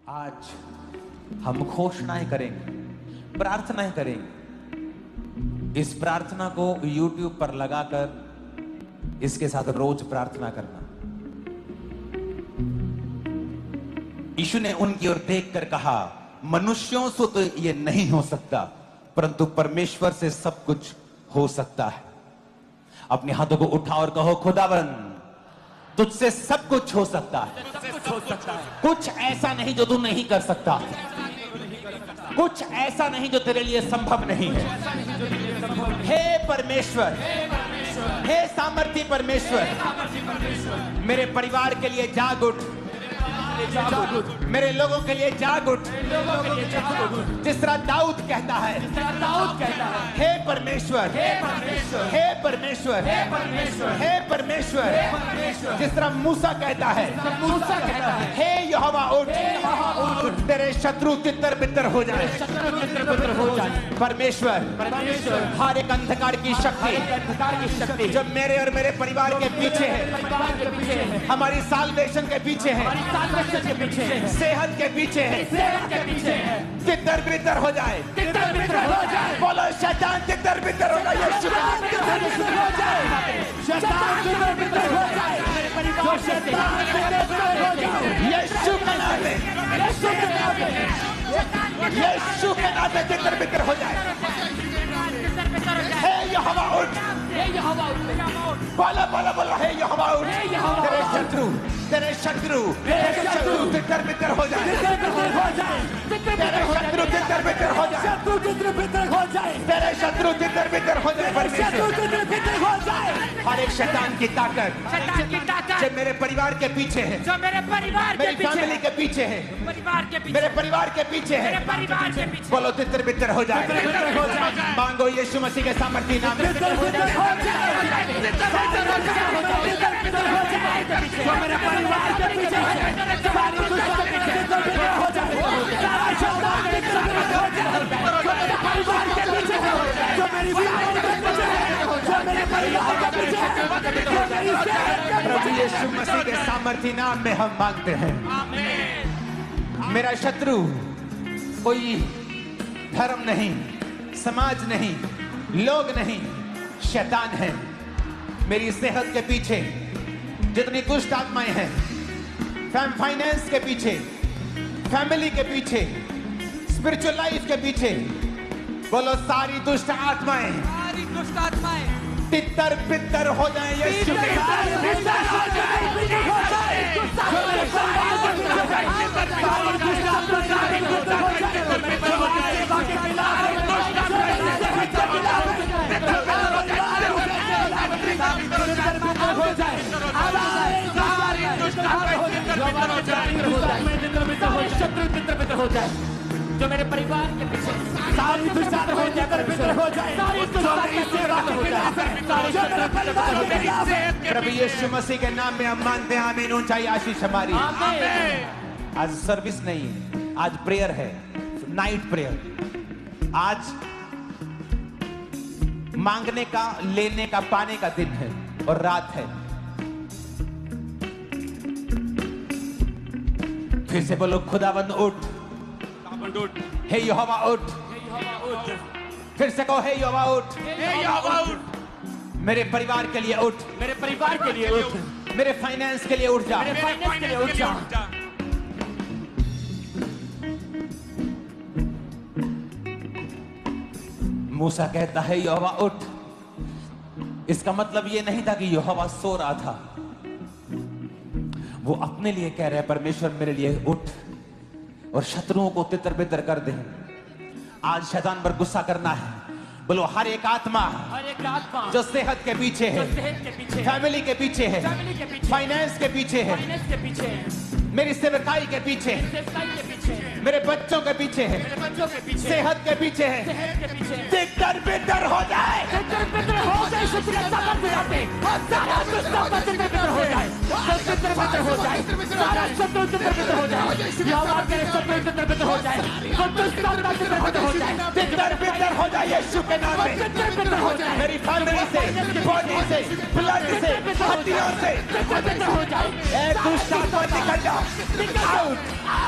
आज हम घोषणाएं करेंगे, प्रार्थनाएं करेंगे। इस प्रार्थना को YouTube पर लगाकर इसके साथ रोज प्रार्थना करना। यीशु ने उनकी ओर देखकर कहा, मनुष्यों से तो ये नहीं हो सकता, परंतु परमेश्वर से सब कुछ हो सकता है। अपने हाथों को उठा और कहो, खुदावन तुझसे सब कुछ हो सकता है। कुछ ऐसा नहीं जो तू नहीं कर सकता, कुछ ऐसा नहीं जो तेरे लिए संभव नहीं है। हे परमेश्वर, हे सामर्थी परमेश्वर, मेरे परिवार के लिए जाग उठ, मेरे लोगों के लिए जाग उठ। जिस तरह दाऊद कहता है, हे परमेश्वर, हे परमेश्वर, हे परमेश्वर। जिस तरह मूसा कहता है, हे यहोवा उठ, तेरे शत्रु तितर बितर हो जाए। परमेश्वर, हर एक अंधकार की शक्ति जो मेरे और मेरे परिवार के पीछे है, हमारी साल्वेशन के पीछे है, सेहत के पीछे है, तितर बितर हो जाए। बोलो शैतान तितर बितर हो जाए, यीशु का नाम है, यीशु के नाम में तितर बितर हो जाए। हे यहोवा उठ, बोलो बोलो बोलो, हे यहोवा उठ। तेरे शत्रु तितर बितर हो जाए, तेरे शत्रु तितर बितर हो जाए, तेरे शत्रु तितर बितर हो जाए। हर एक शैतान की ताकत जो मेरे परिवार के पीछे है, मेरी फैमिली के पीछे है, मेरे परिवार के पीछे है, बोलो तितर बितर हो जाए। मांगो यीशु मसीह के सामर्थी नाम में। मेरे परिवार के पीछे है, सारी दुश्मनी हो जाए, सारा शैतान परिवार के पीछे है, जो मेरी फैमिली के पीछे है, जो मेरे परिवार के पीछे है, प्रभु यीशु मसीह के सामर्थी नाम में हम मांगते हैं। मेरा शत्रु कोई धर्म नहीं, समाज नहीं, लोग नहीं, शैतान है। मेरी सेहत के पीछे जितनी दुष्ट आत्माएं हैं, फाइनेंस के पीछे, फैमिली के पीछे, स्पिरिचुअल लाइफ के पीछे, बोलो सारी दुष्ट आत्माएं तितर बितर हो जाए। यीशु के हो जाए, जो मेरे परिवार के पीछे सारी दुष्टता हो जाए, प्रभु यीशु मसीह के नाम में हम मानते हैं। आमीन। ऊंचाई आशीष हमारी। आज सर्विस नहीं है, आज प्रेयर है, नाइट प्रेयर। आज मांगने का, लेने का, पाने का दिन है और रात है। फिर से बोलो, खुदावंद उठ, हे यहोवा उठ। फिर से कहो, हे यहोवा उठ। मेरे परिवार के लिए उठ, मेरे परिवार के लिए उठ, मेरे फाइनेंस के लिए उठ जा, मेरे फाइनेंस के लिए उठ जा। मूसा कहता है, यहोवा उठ। इसका मतलब यह नहीं था कि यहोवा सो रहा था, वो अपने लिए कह रहे हैं, परमेश्वर मेरे लिए उठ और शत्रुओं को तितर बितर कर दे। आज शैतान पर गुस्सा करना है। बोलो, हर एक आत्मा जो सेहत के पीछे है, फैमिली के पीछे है, फाइनेंस के पीछे है, मेरी सेवकाई के पीछे है, मेरे बच्चों के पीछे है, सेहत के पीछे है, तितर बितर हो जाए। यीशु के नाम में मेरी फैमिली से, बॉडी से, ब्लड से, हड्डियों से दुष्ट आत्मा निकल जाओ, Out.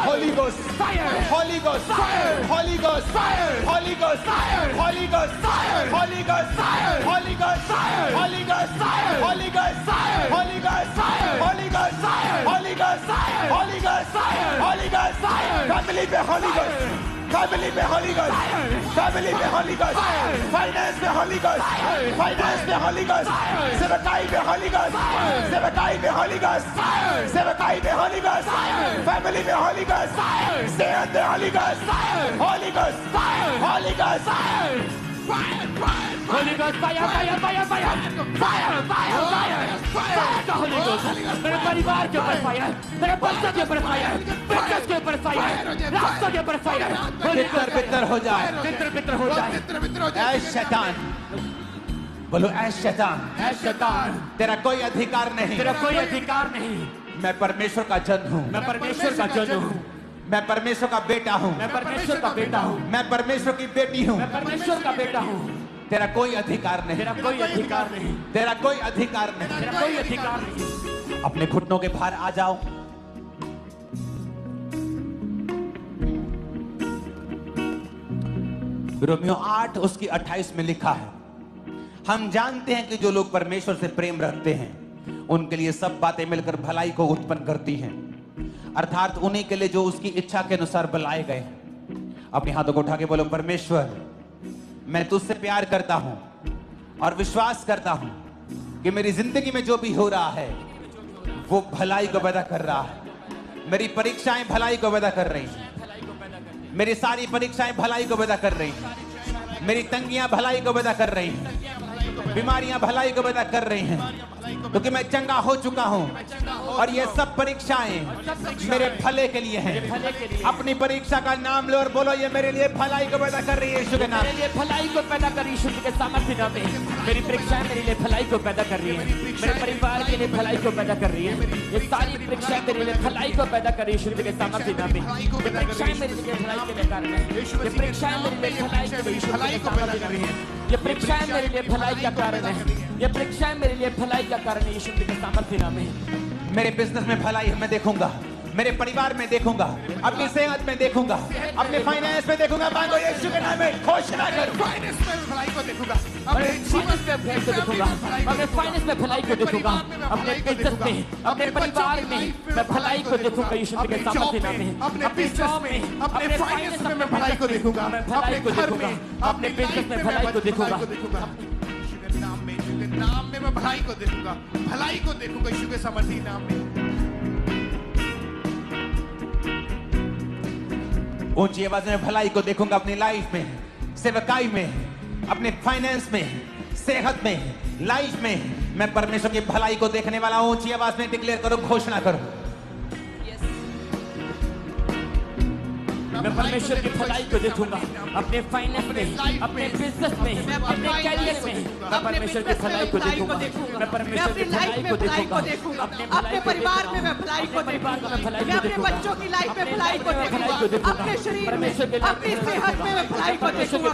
Holy Ghost. Fire. Holy Ghost. Fire. Holy Ghost. Fire. Holy Ghost. Fire. Holy Ghost. Fire. Holy Ghost. Fire. Holy Ghost. Fire. Holy Ghost. Fire. Holy Ghost. Fire. Holy Ghost. Fire. Holy Ghost. Fire. Holy Ghost. Fire. Holy Ghost. Fire. Holy Ghost. Fire. Family पे Holy Ghost. Family पे Holy Ghost. Family पे Holy Ghost. Finance पे Holy Ghost. Finance पे Holy Ghost. सेवकाई पे Holy Ghost. सेवकाई पे Holy Ghost. सेवकाई पे Holy Ghost. Family पे Holy Ghost. सेहत पे Holy Ghost. Holy Ghost. Holy Ghost. Holy Ghost, fire, fire, fire, fire, fire, fire, fire, fire का Holy Ghost, मेरे परिवार के ऊपर फायर, मेरे बच्चों के ऊपर फायर, बिजनेस के ऊपर फायर, रास्तों के ऊपर फायर, तितर हो जाए, तितर हो जाए, ऐ शैतान, बोलो ऐ शैतान, तेरा कोई अधिकार नहीं, तेरा कोई अधिकार नहीं, मैं परमेश्वर का जन हूँ, मैं परमेश्वर का जन हूँ, मैं परमेश्वर का बेटा हूँ, मैं परमेश्वर का बेटा हूँ, मैं परमेश्वर की बेटी हूँ, मैं परमेश्वर का बेटा हूँ, तेरा कोई अधिकार नहीं, तेरा कोई अधिकार नहीं, तेरा कोई अधिकार नहीं, तेरा कोई अधिकार नहीं। अपने घुटनों के बाहर आ जाओ। रोमियो 8 उसकी 28 में लिखा है, हम जानते हैं कि जो लोग परमेश्वर से प्रेम रखते हैं उनके लिए सब बातें मिलकर भलाई को उत्पन्न करती हैं, अर्थात उन्हीं के लिए जो उसकी इच्छा के अनुसार बुलाए गए हैं। अपने हाथों को उठा के बोलो, परमेश्वर मैं तुझसे प्यार करता हूं और विश्वास करता हूं कि मेरी जिंदगी में जो भी हो रहा है वो भलाई को पैदा कर रहा है। मेरी परीक्षाएं भलाई को पैदा कर रही हैं, मेरी सारी परीक्षाएं भलाई को पैदा कर रही हैं, मेरी तंगियां भलाई को पैदा कर रही हैं, बीमारियां भलाई को पैदा कर रही हैं, क्योंकि मैं चंगा हो चुका हूं और ये सब परीक्षाएं मेरे भले के लिए हैं। अपनी परीक्षा का नाम लो और बोलो, ये मेरे लिए भलाई को पैदा कर रही है यीशु के नाम। मेरे लिए भलाई को पैदा कर रही है यीशु के सामर्थ्य नाम में। मेरी परीक्षाएं मेरे लिए भलाई को पैदा कर रही है, मेरे परिवार के लिए भलाई को पैदा कर रही है। ये सारी परीक्षाएं मेरे लिए भलाई को पैदा कर रही है यीशु के सामर्थ्य नाम में। ये परीक्षाएं मेरे लिए भलाई के लिए कारण है, ये परीक्षाएं मेरे लिए भलाई के लिए यीशु के सामर्थ्य नाम में। ये परीक्षाएं मेरे लिए भलाई का कारण है, ये परीक्षाएं मेरे लिए भलाई का कारण है यीशु के सामर्थ्य नाम में। मेरे बिजनेस में भलाई मैं देखूंगा, मेरे परिवार में देखूंगा, अपनी सेहत में देखूंगा, अपने फाइनेंस में देखूंगा। मांगो यीशु के नाम में, घोषणा करो। फाइनेंस में भलाई को देखूंगा, अपने जीवन में भलाई को देखूंगा, अपने फाइनेंस में भलाई को देखूंगा, अपने बिजनेस में, अपने परिवार में मैं भलाई को देखूंगा यीशु के सामर्थ्य नाम में। अपने बिजनेस में, अपने फाइनेंस में मैं भलाई को देखूंगा, भलाई को देखूंगा, अपने बिजनेस में भलाई को देखूंगा। नाम में मैं भलाई को देखूंगा, भलाई को देखूंगा यीशु के सामर्थ्य नाम में। ऊंची आवाज में भलाई को देखूंगा, अपनी लाइफ में, सेवकाई में, अपने फाइनेंस में, सेहत में, लाइफ में मैं परमेश्वर की भलाई को देखने वाला हूं। ऊंची आवाज में डिक्लेयर करो, घोषणा करो। मैं परमेश्वर की भलाई को देखूंगा, अपने फाइनेंस में, अपने बिजनेस में, अपने कैरियर में मैं परमेश्वर की भलाई को देखूंगा, मैं परमेश्वर की भलाई को देखूंगा, अपने परिवार में मैं भलाई को देखूंगा, मैं अपने बच्चों की लाइफ में भलाई को देखूंगा, अपने शरीर में, अपनी सेहत में मैं भलाई को देखूंगा,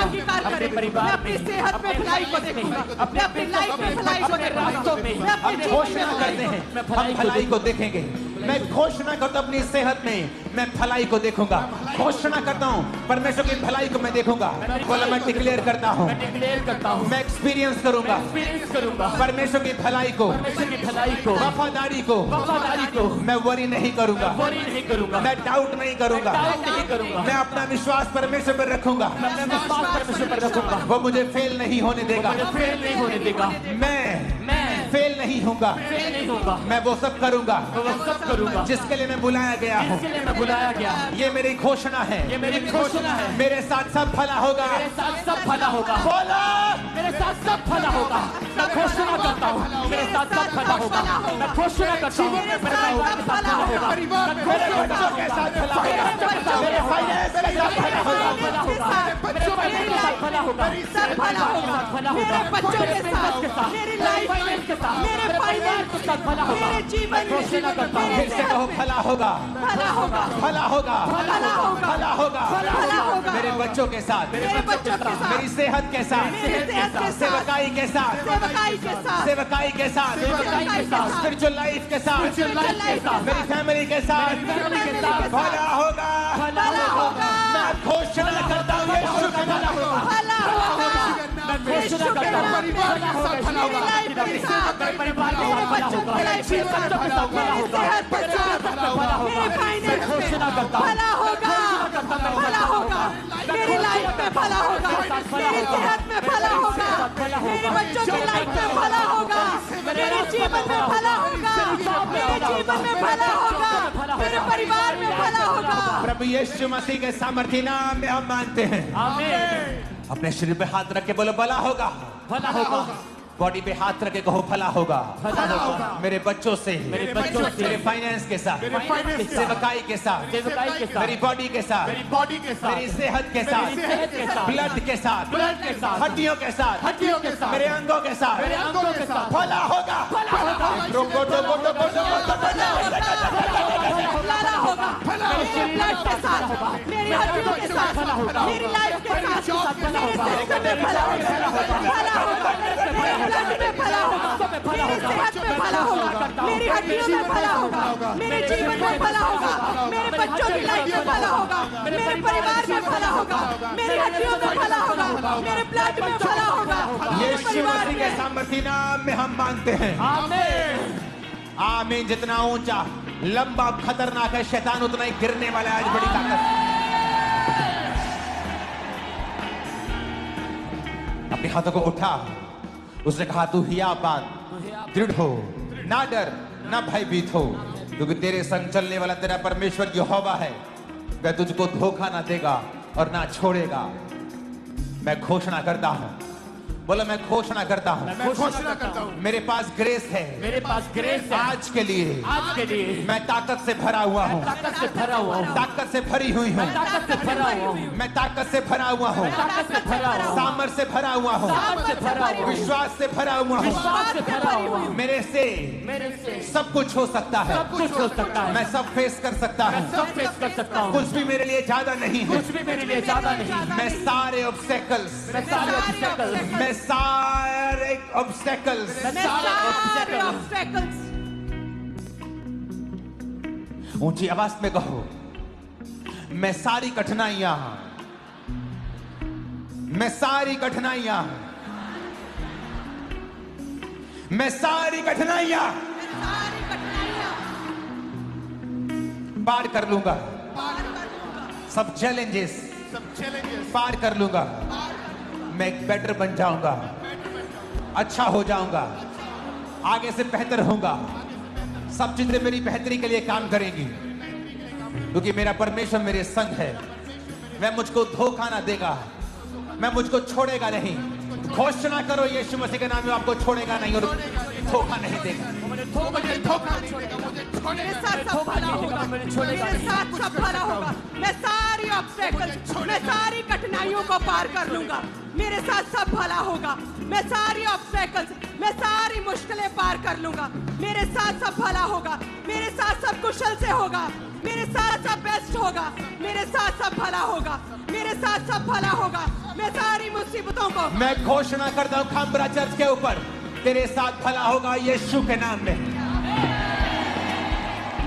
अंगीकार करें, मैं अपनी सेहत में भलाई को देखूंगा, मैं अपनी लाइफ में भलाई को देखूंगा, मैं अपनी घोषणा करते हैं हम भलाई को देखेंगे। मैं घोषणा करता हूं अपनी सेहत में मैं भलाई को देखूंगा, घोषणा करता हूं परमेश्वर की भलाई को मैं देखूंगा। बोलो, मैं डिक्लेयर करता हूं, मैं एक्सपीरियंस करूंगा परमेश्वर की भलाई को, वफादारी को मैं वरी नहीं करूंगा, मैं डाउट नहीं करूंगा, मैं अपना विश्वास परमेश्वर पर रखूंगा, वो मुझे फेल नहीं होने देगा, मैं फेल नहीं होगा, मैं वो सब करूंगा जिसके लिए मैं बुलाया गया हूँ। ये मेरी घोषणा है, मेरे साथ सब भला होगा, बोला मेरे साथ सब भला होगा। मैं घोषणा करता हूँ मेरे साथ सब भला होगा, मैं घोषणा करता हूँ मेरे परिवार के साथ भला होगा, मेरे बच्चों के साथ भला होगा, मेरे फाइनेंस के साथ भला होगा, मेरे मेरी लाइफ भला होगा, सब भला होगा, मेरे बच्चों के साथ, मेरी लाइफ के साथ, मेरे फाइनेंस के साथ भला होगा, मेरे जीवन में फिर से कहो भला होगा, भला होगा, भला होगा, भला होगा, भला होगा, भला होगा, मेरे बच्चों के साथ, मेरे बच्चों के साथ, मेरी सेहत के साथ, मेरी सेहत के साथ, सेवकाई के साथ, सेवकाई के साथ, सेवकाई के साथ, स्पिरिचुअल लाइफ के साथ, मेरी फैमिली के साथ भला होगा, भला होगा, मैं घोषणा करता हूँ यीशु का भला होगा, भला होगा, मैं घोषणा करता हूँ परिवार के साथ भला होगा, मेरे बच्चों के लाइफ के साथ भला होगा, मेरी सेहत के साथ भला होगा, मेरे फाइनेंस में भला होगा, भला होगा, मेरी लाइफ में भला होगा, मेरी सेहत में भला होगा, मेरे बच्चों की लाइफ में भला होगा, मेरे जीवन में भला होगा, मेरे जीवन में भला होगा, मेरे परिवार में भला होगा। प्रभु यीशु मसीह के सामर्थ्य नाम में हम मानते हैं। आमीन। अपने शरीर पे हाथ रख के बोलो भला होगा, भला होगा, बॉडी पे हाथ रख के कहो भला होगा, भला होगा, मेरे बच्चों से, मेरे बच्चों से, मेरे फाइनेंस के साथ, सेवकाई के साथ, सेवकाई के साथ, मेरी बॉडी के साथ, मेरी बॉडी के साथ, मेरी सेहत के साथ, मेरी सेहत के साथ, ब्लड के साथ, ब्लड के साथ, हड्डियों के साथ, हड्डियों के साथ, मेरे अंगों के साथ, मेरे अंगों के साथ भला होगा, भला होगा, भला होगा, मेरे ब्लड के साथ, मेरी हड्डियों के साथ, मेरी लाइफ के साथ, मेरे सिस्टम में भला होगा, भला होगा, मेरे ब्लड में भला होगा, मेरी सेहत में भला होगा, मेरी हड्डियों में भला होगा, मेरे जीवन में भला होगा, मेरे बच्चों की लाइफ में भला होगा, मेरे परिवार में भला होगा, मेरी हड्डियों में भला होगा, मेरे ब्लड में भला होगा, मेरे यीशु परिवार मसीह के में। सामर्थ्य नाम में हम मानते हैं। आमीन। आमीन। जितना ऊंचा, लंबा, खतरनाक है शैतान, उतना ही गिरने वाला है। आज बड़ी ताकत। अपने हाथों को उठा, उसने कहा तू हिया बात, दृढ़ हो, ना डर, ना भयभीत हो, क्योंकि तेरे संग चलने वाला तेरा परमेश्वर यहोवा है। वह तुझको धोखा ना देगा और ना छोड़ेगा। मैं घोषणा करता हूं, बोलो मैं घोषणा करता हूं, मैं घोषणा करता हूँ, मेरे पास ग्रेस है, मेरे पास ग्रेस है आज के लिए आज के लिए। मैं ताकत से भरा हुआ हूँ, ताकत से भरा हुआ हूँ, ताकत से भरी हुई हूँ, ताकत से भरा हुआ हूँ, मैं ताकत से भरा हुआ हूँ, ताकत से भरा हुआ हूँ, सामर्थ से भरा हुआ हूँ, सामर्थ से भरा हुआ हूँ, विश्वास से भरा हुआ हूँ। विश्वास से भरा हुआ हूँ। मेरे से मेरे से सब कुछ हो सकता है, सब कुछ हो सकता है। मैं सब फेस कर सकता मैं हूँ। सब फेस कर सकता हूँ। कुछ भी मेरे लिए ज्यादा नहीं है। कुछ भी मेरे लिए ज्यादा नहीं। मैं सारे ऑब्स्टेकल्स, मैं सारे obstacles, मैं सारे ऑब्स्टेकल्स, मैं मैं सारे सारे obstacles, obstacles ऊंची आवाज में कहो, मैं सारी कठिनाइयां, मैं सारी कठिनाइयां, मैं सारी कठिनाइयां सारी कठिनाइयां पार कर लूंगा। पार कर लूंगा, सब चैलेंजेस सब चैलेंजेस पार कर लूंगा। मैं एक बेटर बन जाऊंगा, अच्छा हो जाऊंगा, आगे से बेहतर होऊंगा। सब चीजें मेरी बेहतरी के लिए काम करेंगी, क्योंकि मेरा परमेश्वर मेरे संग है। वह मुझको धोखा ना देगा, मैं मुझको छोड़ेगा नहीं। घोषणा करो यीशु मसीह के नाम में, आपको छोड़ेगा नहीं और धोखा नहीं देगा। मुझे धोखा नहीं देगा, मुझे मेरे छोड़ेगा साथ सब भला होगा, मेरे साथ सब भला होगा। मैं सारी ऑब्स्टेकल्स, मैं सारी कठिनाइयों को पार कर लूंगा। मेरे साथ सब भला होगा। मैं सारी ऑब्स्टेकल्स, मैं सारी मुश्किलें पार कर लूंगा। मेरे साथ सब भला होगा, मेरे साथ सब कुशल से होगा, मेरे साथ सब बेस्ट होगा, मेरे साथ सब भला होगा, मेरे साथ सब भला होगा। मैं सारी मुसीबतों को, मैं घोषणा करता हूं खामबरा चर्च के ऊपर, तेरे साथ भला होगा यीशु के नाम में।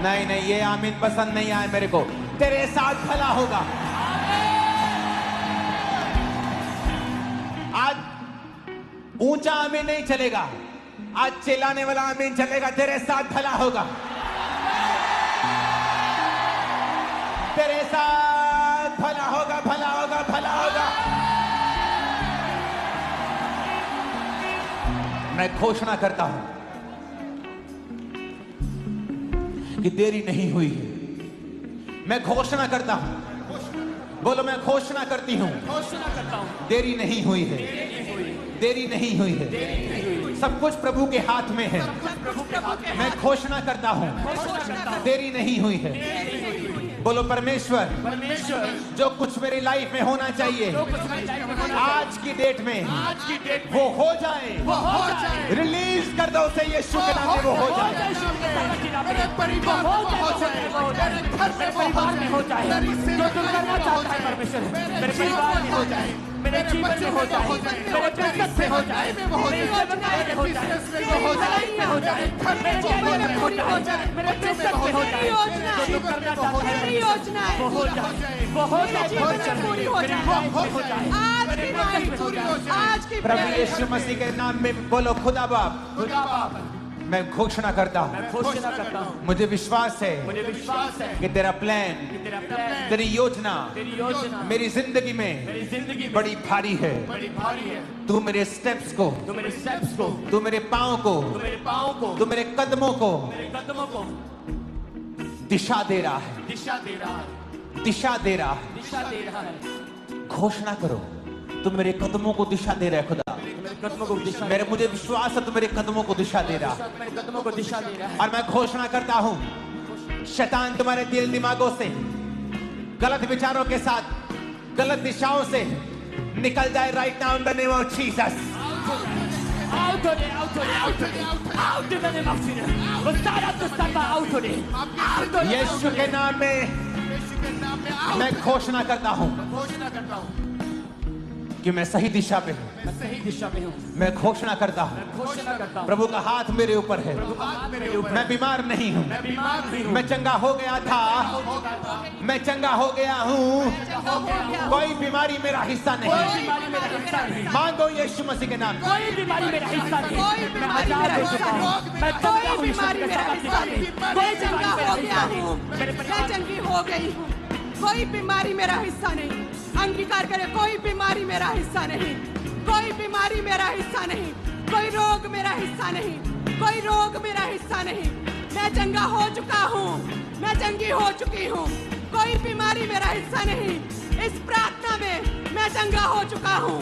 नहीं नहीं, ये आमीन पसंद नहीं आए मेरे को। तेरे साथ भला होगा। आज ऊंचा आमीन नहीं चलेगा, आज चिल्लाने वाला आमीन चलेगा। तेरे साथ भला होगा, तेरे साथ भला होगा, भला होगा, भला होगा। मैं घोषणा करता हूं कि देरी नहीं हुई है। मैं घोषणा करता हूं, बोलो मैं घोषणा करती हूं, घोषणा करता हूँ, देरी नहीं हुई है, देरी नहीं हुई है। सब कुछ प्रभु के हाथ में है। मैं घोषणा करता हूं, देरी नहीं हुई है। बोलो परमेश्वर, परमेश्वर जो कुछ मेरी लाइफ में होना चाहिए जो कुछ मेरी लाइफ में होना आज की डेट में आज की डेट में वो हो जाए। वो हो जाए। रिलीज कर दो उसे यीशु के नाम में वो हो जाए। मेरे परिवार में हो जाए, मेरे घर में परिवार में हो जाए, मेरी जो सेवा तुम करना चाहता है परमेश्वर मेरे परिवार में हो जाए, मेरे जीवन में हो जाए, मेरे बिजनेस में हो जाए, मेरे सेवकाई में हो जाए, मेरे लाइफ में हो जाए, मेरे जीवन में हो जाए, मेरे बिजनेस में हो जाए, जो तुम करना चाहता है मेरी योजना है वो हो जाए, वो हो जाए, जीवन में पूरी हो मेरी जाए। लाइफ में हो जाए, आज मेरे की बिजनेस नाइट में हो जाए। आज की प्रभु prayer यीशु मसीह के नाम में बोलो खुदा बाप, खुदा बाप मैं घोषणा करता हूँ, मैं घोषणा करता हूँ, मुझे विश्वास है मुझे विश्वास है कि तेरा प्लान, कि तेरा प्लान, तेरी योजना तेरी योजना मेरी जिंदगी में मेरी जिंदगी में बड़ी भारी है। बड़ी भारी है। तू मेरे स्टेप्स को, तू मेरे स्टेप्स को, तू मेरे पाँव को, तू मेरे पाँव को, तू मेरे कदमों को मेरे कदमों को दिशा दे रहा है, दिशा दे रहा है, दिशा दे रहा है। दिशा दे रहा है। घोषणा करो, तू मेरे कदमों को दिशा दे रहा है खुदा। तू मेरे कदमों को दिशा मेरे मुझे विश्वास है तू मेरे कदमों को दिशा दे रहा है। मेरे कदमों को दिशा दे रहा है। और मैं घोषणा करता हूँ शैतान तुम्हारे दिल दिमागों से, गलत विचारों के साथ, गलत दिशाओं से निकल जाए right now in the name of Jesus. Out of it, out of it, out of it, out in the name of Jesus. वो सारा दुष्टता का out of it, out of it, यीशु के नाम में यीशु के नाम में मैं घोषणा करता हूँ घोषणा करता हूँ कि मैं सही दिशा पे हूँ। मैं सही दिशा में हूँ। मैं घोषणा करता हूँ घोषणा करता हूँ। प्रभु का हाथ मेरे ऊपर है। हाथ मेरे ऊपर। मैं बीमार नहीं हूँ, मैं बीमार नहीं हूँ। मैं चंगा हो गया था, मैं चंगा हो गया हूँ। कोई बीमारी मेरा हिस्सा कोई नहीं। बीमारी मेरा हिस्सा नहीं। मांगो यीशु मसीह के नाम। कोई बीमारी मेरा हिस्सा नहीं। कोई मैं बीमारी आजाद मेरा हो हिस्सा चुका हूँ। नहीं। मैं चंगा कोई हूँ यीशु बीमारी के मेरा साथ हिस्सा नहीं। नहीं। कोई मैं बीमारी चंगा मेरा हो हिस्सा गया नहीं। हूँ, मेरे मैं परिवार चंगी हो गई हूँ। कोई बीमारी मेरा हिस्सा नहीं। अंगीकार करे, कोई बीमारी मेरा हिस्सा नहीं, कोई बीमारी मेरा हिस्सा नहीं, कोई रोग मेरा हिस्सा नहीं, कोई रोग मेरा हिस्सा नहीं। मैं चंगा हो चुका हूँ, मैं चंगी हो चुकी हूँ। कोई बीमारी मेरा हिस्सा नहीं। इस प्रार्थना में मैं चंगा हो चुका हूँ।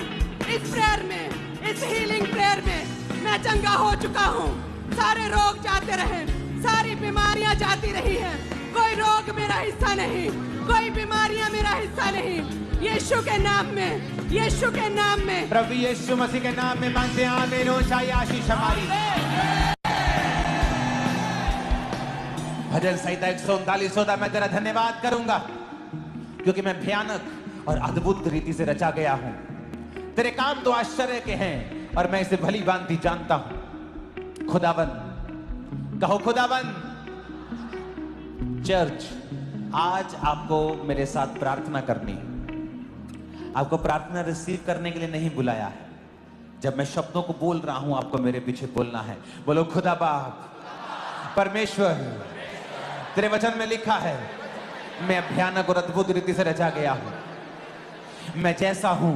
इस प्रेयर में, इस हीलिंग प्रेयर में मैं चंगा हो चुका हूँ। सारे रोग जाते रहे, सारी बीमारियां जाती रही हैं। कोई रोग मेरा हिस्सा नहीं, कोई बीमारियां मेरा हिस्सा नहीं। यीशु के नाम में, यीशु के नाम में, प्रभु यीशु मसीह के नाम में मांगते हैं आमीन। ऊंचाई आशीष हमारी। भजन संहिता 139 होता, मैं तेरा धन्यवाद करूंगा क्योंकि मैं भयानक और अद्भुत रीति से रचा गया हूं। तेरे काम तो आश्चर्य के हैं और मैं इसे भली भांति जानता हूं। खुदावन, कहो खुदावन। चर्च, आज आपको मेरे साथ प्रार्थना करनी है। आपको प्रार्थना रिसीव करने के लिए नहीं बुलाया है। जब मैं शब्दों को बोल रहा हूं, आपको मेरे पीछे बोलना है। बोलो खुदा बाप, परमेश्वर, तेरे वचन में लिखा है मैं भयानक और अद्भुत रीति से रचा गया हूं। मैं जैसा हूं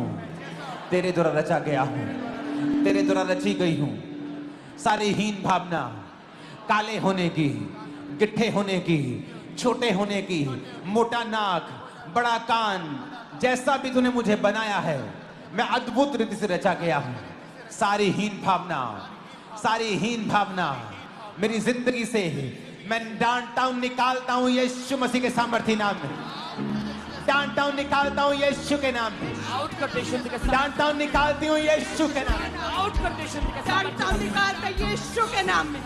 तेरे द्वारा रचा गया हूं, तेरे द्वारा रची गई हूं। सारी हीन भावना, काले होने की, गिट्ठे होने की, छोटे होने की, मोटा नाक, बड़ा कान, जैसा भी तूने मुझे बनाया है, मैं अद्भुत रीति से रचा गया हूं। सारी हीन भावना, सारी हीन भावना मेरी जिंदगी से मैं डांटता हूं, निकालता हूं यीशु मसीह के सामर्थी नाम में। डांटता हूं, निकालता हूं यीशु के नाम में। आउट कर दे शुद्ध के साथ। डांटता हूं, निकालती हूं यीशु के नाम में। आउट कर दे शुद्ध के साथ। डांटता हूं, निकालते यीशु के नाम में।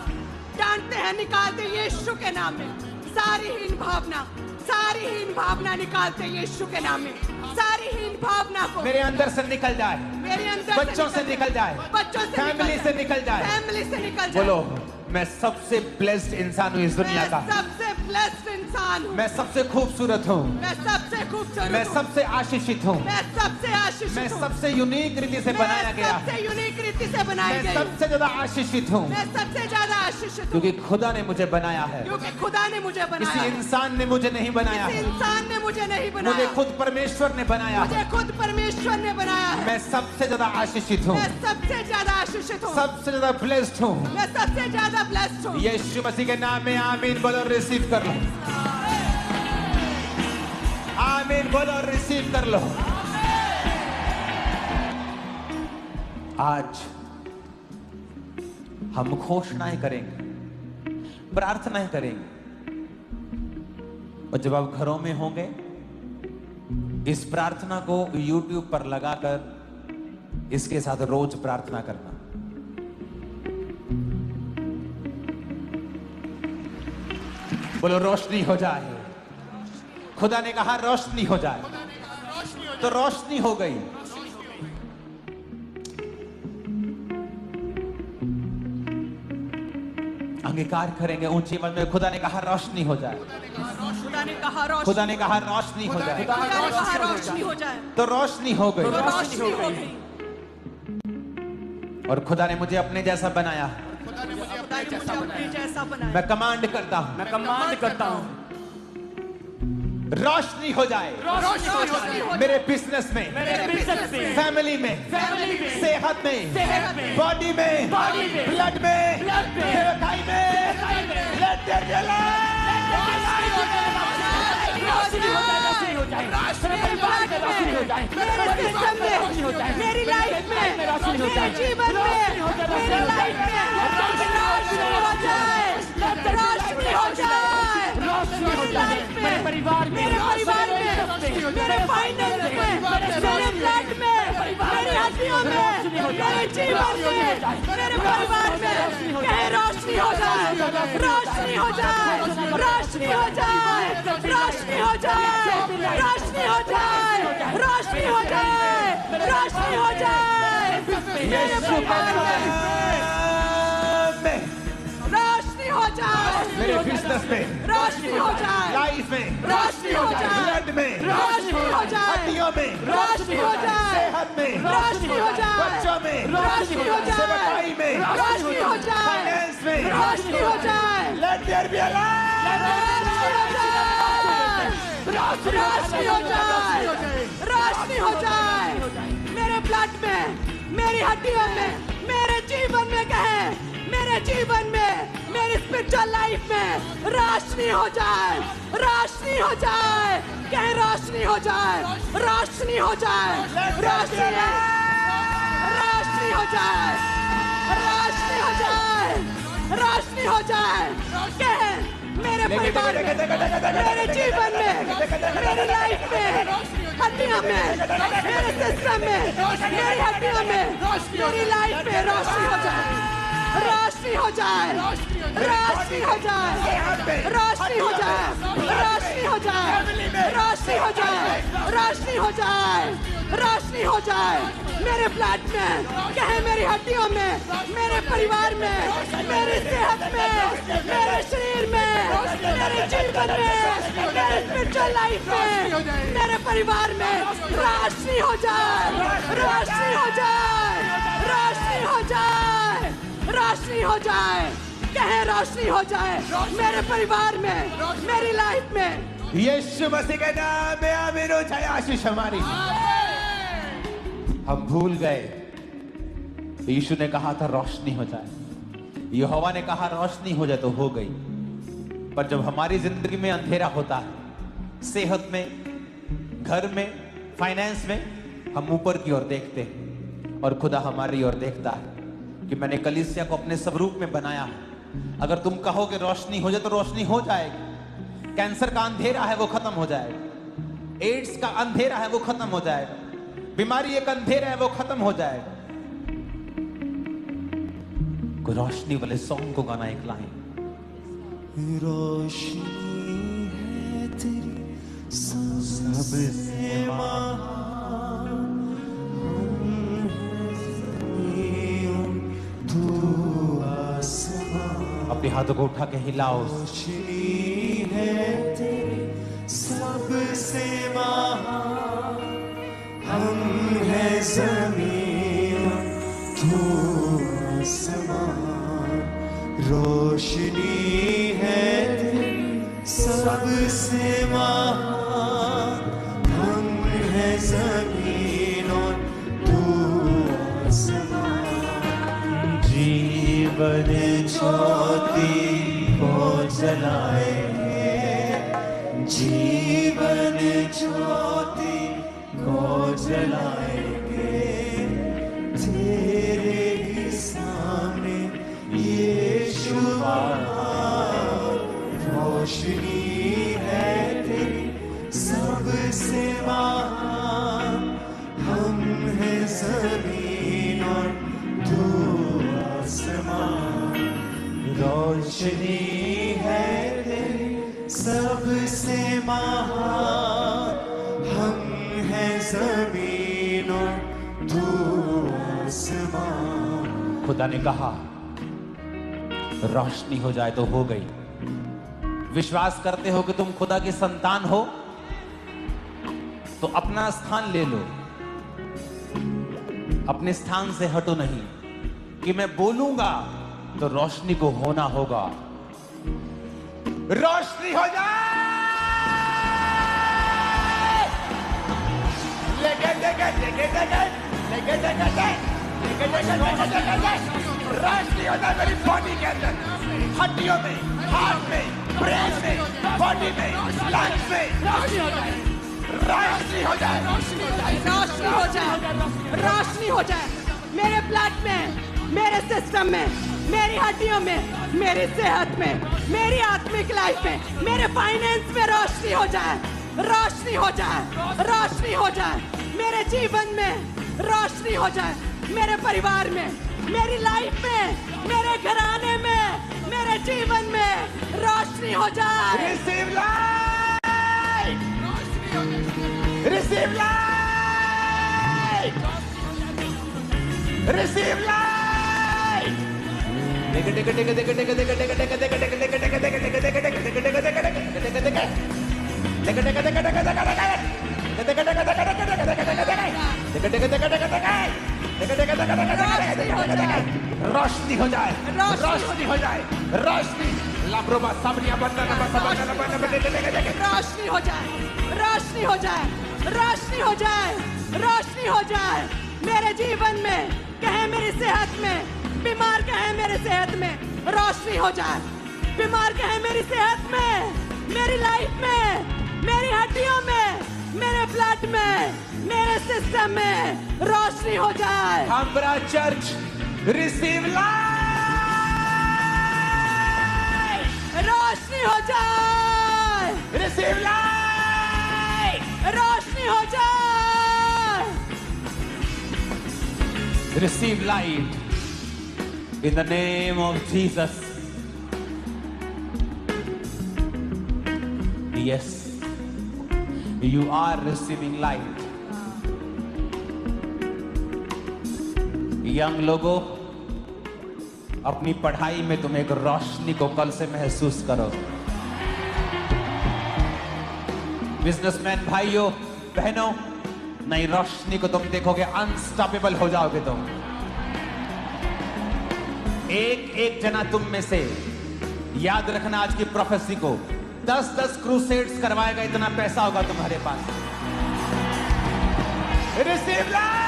डांटते हैं, निकालते यीशु के नाम में। सारी हीन भावना, सारी हीन भावना निकालते यीशु के नाम में। सारी हीन भावना को मेरे अंदर से निकल जाए, मेरे अंदर बच्चों से निकल जाए, बच्चों से फैमिली से निकल जाए। फैमिली से निकल जाए। बोलो, मैं सबसे ब्लेस्ड इंसान हूँ इस दुनिया मैं का। सबसे ब्लेस्ड इंसान हूँ। मैं सबसे खूबसूरत हूँ। मैं सबसे खूबसूरत मैं हूँ। सबसे आशीषित हूँ। मैं सबसे आशीषित मैं हूँ। सबसे यूनिक रीति से बनाया गया। सबसे यूनिक रीति से बनाई मैं गई। सबसे ज्यादा आशीषित हूँ मैं सबसे ज्यादा आशीषित हूँ क्योंकि खुदा ने मुझे बनाया है। क्योंकि खुदा ने मुझे बनाया किसी है। इंसान ने मुझे नहीं बनाया किसी है। इंसान ने मुझे नहीं मुझे बनाया। खुद परमेश्वर ने बनाया मुझे है। खुद परमेश्वर ने बनाया है। मैं सबसे ज्यादा आशीषित हूँ, मैं सबसे ज्यादा आशीषित हूँ। सबसे ज्यादा ब्लेस्ड हूँ। मैं सबसे ज्यादा ब्लेस्ड हूँ। यीशु मसीह के नाम में आमीन बोलो, रिसीव कर लो। आमीन बोलो, रिसीव कर लो। आज हम घोषणाएं करेंगे, प्रार्थनाएं करेंगे, और जब आप घरों में होंगे, इस प्रार्थना को YouTube पर लगाकर इसके साथ रोज प्रार्थना करना। बोलो रोशनी हो जाए। खुदा ने कहा रोशनी हो जाए, तो रोशनी हो गई। अंगीकार करेंगे ऊंची आवाज में, खुदा ने कहा रोशनी हो जाए। खुदा ने कहा रोशनी, खुदा ने कहा रोशनी हो जाए, खुदा ने कहा रोशनी हो जाए, तो रोशनी हो गई। रोशनी हो गई। और खुदा ने मुझे अपने जैसा बनाया। खुदा ने मुझे अपने जैसा बनाया। मैं कमांड करता हूं, मैं कमांड करता हूं, रोशनी हो जाए मेरे बिजनेस में, मेरे बिजनेस में, फैमिली में, सेहत में, बॉडी में, ब्लड में, सेवकाई में, लेट देयर बी मेरी लाइफ में, मेरे जीवन में, मेरी लाइफ में रोशनी हो जाए, रोशनी हो जाए, मेरी लाइफ में, मेरे परिवार में, मेरे फाइनेंस में, मेरे ब्लड में, मेरी हड्डियों में, मेरे जीवन में, मेरे परिवार में कहीं रोशनी हो जाए, रोशनी हो जाए, रोशनी हो जाए, रोशनी हो जाए, रोशनी हो जाए, रोशनी हो जाए, रोशनी हो जाए, मेरे परिवार में रोशनी हो जाए, मेरे बिजनेस में, रोशनी हो जाए, लाइफ में, रोशनी हो जाए, ब्लड में, रोशनी हो जाए, हड्डियों में, रोशनी हो जाए, सेहत में, रोशनी हो जाए, बच्चों में, रोशनी हो जाए, सेवकाई में, रोशनी हो जाए, फाइनेंस में, रोशनी हो जाए, लेट देयर बी रोशनी हो जाए, रोशनी हो जाए, मेरे ब्लड में, मेरी हड्डियों में, मेरे जीवन में कहे, मेरे जीवन में, मेरी स्पिरिचुअल लाइफ में रोशनी हो जाए, रोशनी हो जाए, कहे रोशनी हो जाए, रोशनी हो जाए, रोशनी रोशनी हो जाए, रोशनी हो जाए, रोशनी हो जाए, कहे मेरे परिवार में, मेरे जीवन में, मेरी लाइफ में, हड्डियों में, मेरे सिस्टम में, मेरी हड्डियों में, मेरी लाइफ में रोशनी हो जाए, रोशनी हो जाए, रोशनी हो जाए, रोशनी हो जाए, रोशनी हो जाए, रोशनी हो जाए, रोशनी हो जाए, रोशनी हो जाए, मेरे ब्लड में, कहे मेरी हड्डियों में, मेरे परिवार में, मेरी सेहत में, मेरे शरीर में, मेरे जीवन में, मेरे स्पिरिचुअल लाइफ में, मेरे परिवार में रोशनी हो जाए, रोशनी हो जाए, रोशनी हो जाए, रोशनी हो जाए, कहे रोशनी हो जाए, मेरे परिवार में, मेरी लाइफ में, यीशु मसीह के नाम में आमीन हो जाए। आशीष हमारी। हम भूल गए, यीशु ने कहा था रोशनी हो जाए, यहोवा ने कहा रोशनी हो जाए, तो हो गई। पर जब हमारी जिंदगी में अंधेरा होता है, सेहत में, घर में, फाइनेंस में, हम ऊपर की ओर देखते हैं और खुदा हमारी ओर देखता है कि मैंने कलीसिया को अपने स्वरूप में बनाया है। अगर तुम कहोगे रोशनी हो जाए, तो रोशनी हो जाएगी। कैंसर का अंधेरा है वो खत्म हो जाएगा, एड्स का अंधेरा है वो खत्म हो जाएगा, बीमारी एक अंधेरा है वो खत्म हो जाएगा। कोई रोशनी वाले सॉन्ग को गाना एक लाइन। रोशनी है तेरी सबसे महान, तू आसमां। अपने हाथों को उठा के हिलाओ। रोशनी है तेरी सबसे महान, हम हैं ज़मीन तू आसमां। रोशनी है तेरी सबसे महान, हम हैं ज़मीन और तू आसमां। जीवन ज्योति को जलाएंगे, जीवन ज्योति को जलाएंगे, तेरे ही सामने यीशु आया। रोशनी है सबसे महान हम हैं ज़मीन और तू आसमान। रोशनी है तेरी सबसे महान हम हैं ज़मीन और तू आसमान। खुदा ने कहा रोशनी हो जाए तो हो गई। विश्वास करते हो कि तुम खुदा की संतान हो तो अपना स्थान ले लो, अपने स्थान से हटो नहीं कि मैं बोलूंगा तो रोशनी को होना होगा। रोशनी हो जाए। रोशनी हो जाए मेरी बॉडी के अंदर, हड्डियों में, हार्ट में, ब्रेन में, बॉडी में, लंग्स में। रोशनी हो जाए, रोशनी हो जाए, रोशनी हो जाए, रोशनी हो जाए मेरे ब्लड में, मेरे सिस्टम में, मेरी हड्डियों में, मेरी सेहत में, मेरी आत्मिक लाइफ में, मेरे फाइनेंस में रोशनी हो जाए, रोशनी हो जाए, रोशनी हो जाए मेरे जीवन में, रोशनी हो जाए मेरे परिवार में, मेरी लाइफ में, मेरे घराने में, मेरे जीवन में रोशनी हो जाए। Receive light, receive light, receive light. रोशनी हो जाए, रोशनी हो जाए, रोशनी। लाब्रोबा साबरिया बनना रोशनी हो जाए, रोशनी हो जाए, रोशनी हो जाए, रोशनी हो जाए मेरे जीवन में, कहे मेरी सेहत में, बीमार कहे मेरी सेहत में रोशनी हो जाए, बीमार कहे मेरी सेहत में, मेरी लाइफ में, मेरी हड्डियों में, मेरे ब्लड में, मेरे सिस्टम में रोशनी हो जाए। हमारा चर्च रिसीव लाइट, रोशनी हो जाए, रिसीव लाइट, रोशनी हो जाए। Receive light in the name of Jesus. Yes, you are receiving light. Young लोगों, अपनी पढ़ाई में तुम एक रोशनी को कल से महसूस करो। बिजनेसमैन भाइयों बहनों, नई रोशनी को तुम देखोगे, अनस्टॉपेबल हो जाओगे तुम। एक एक जना तुम में से याद रखना आज की प्रोफेसी को, 10-10 क्रूसेड्स करवाएगा, इतना पैसा होगा तुम्हारे पास। रिसीव लाइट,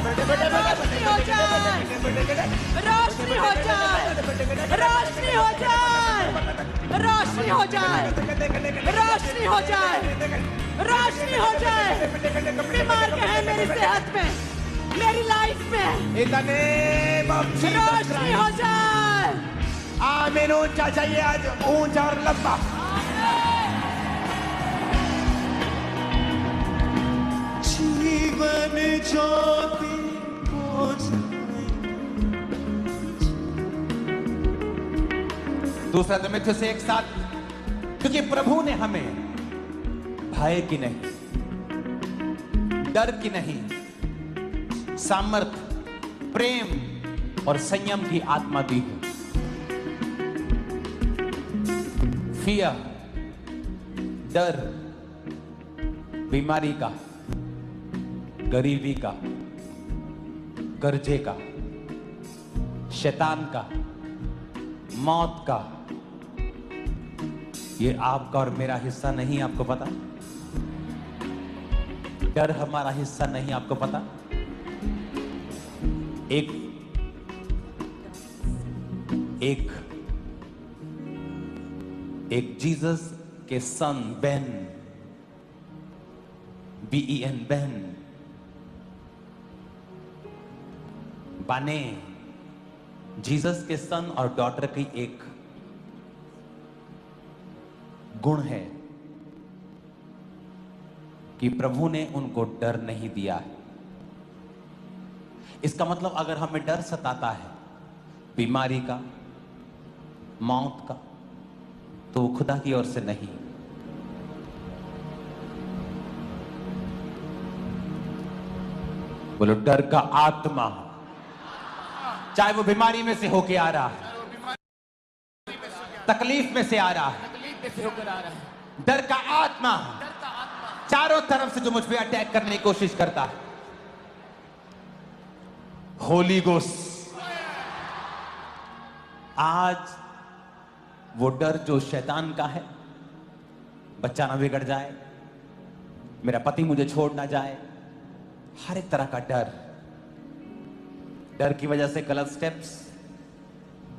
रोशनी हो जाए, रोशनी हो जाए, रोशनी हो जाए, रोशनी हो जाए, रोशनी हो जाए, रोशनी हो जाए। बीमार कहे मेरी सेहत में, मेरी लाइफ में in the name of Jesus रोशनी हो जाए। आमीन। ऊंचा चाहिए आज, ऊंचा और लंबा। जीवन ज्योति को दूसरा तिमुथियुस से एक साथ, क्योंकि प्रभु ने हमें भय की नहीं, डर की नहीं, सामर्थ, प्रेम और संयम की आत्मा दी है। फियर, डर, बीमारी का, गरीबी का, कर्जे का, शैतान का, मौत का, ये आपका और मेरा हिस्सा नहीं। आपको पता? डर हमारा हिस्सा नहीं, आपको पता? एक जीसस के सन बेन, BEN, बेन, बाने, जीसस के सन और डॉटर की एक गुण है कि प्रभु ने उनको डर नहीं दिया है। इसका मतलब अगर हमें डर सताता है बीमारी का, मौत का, तो वो खुदा की ओर से नहीं। बोलो डर का आत्मा, चाहे वो बीमारी में से होके आ रहा है, तकलीफ में से आ रहा है, डर का आत्मा चारों तरफ से जो मुझ पे अटैक करने की कोशिश करता है, होली गोस्ट आज वो डर जो शैतान का है, बच्चा ना बिगड़ जाए, मेरा पति मुझे छोड़ ना जाए, हर एक तरह का डर, डर की वजह से गलत स्टेप्स,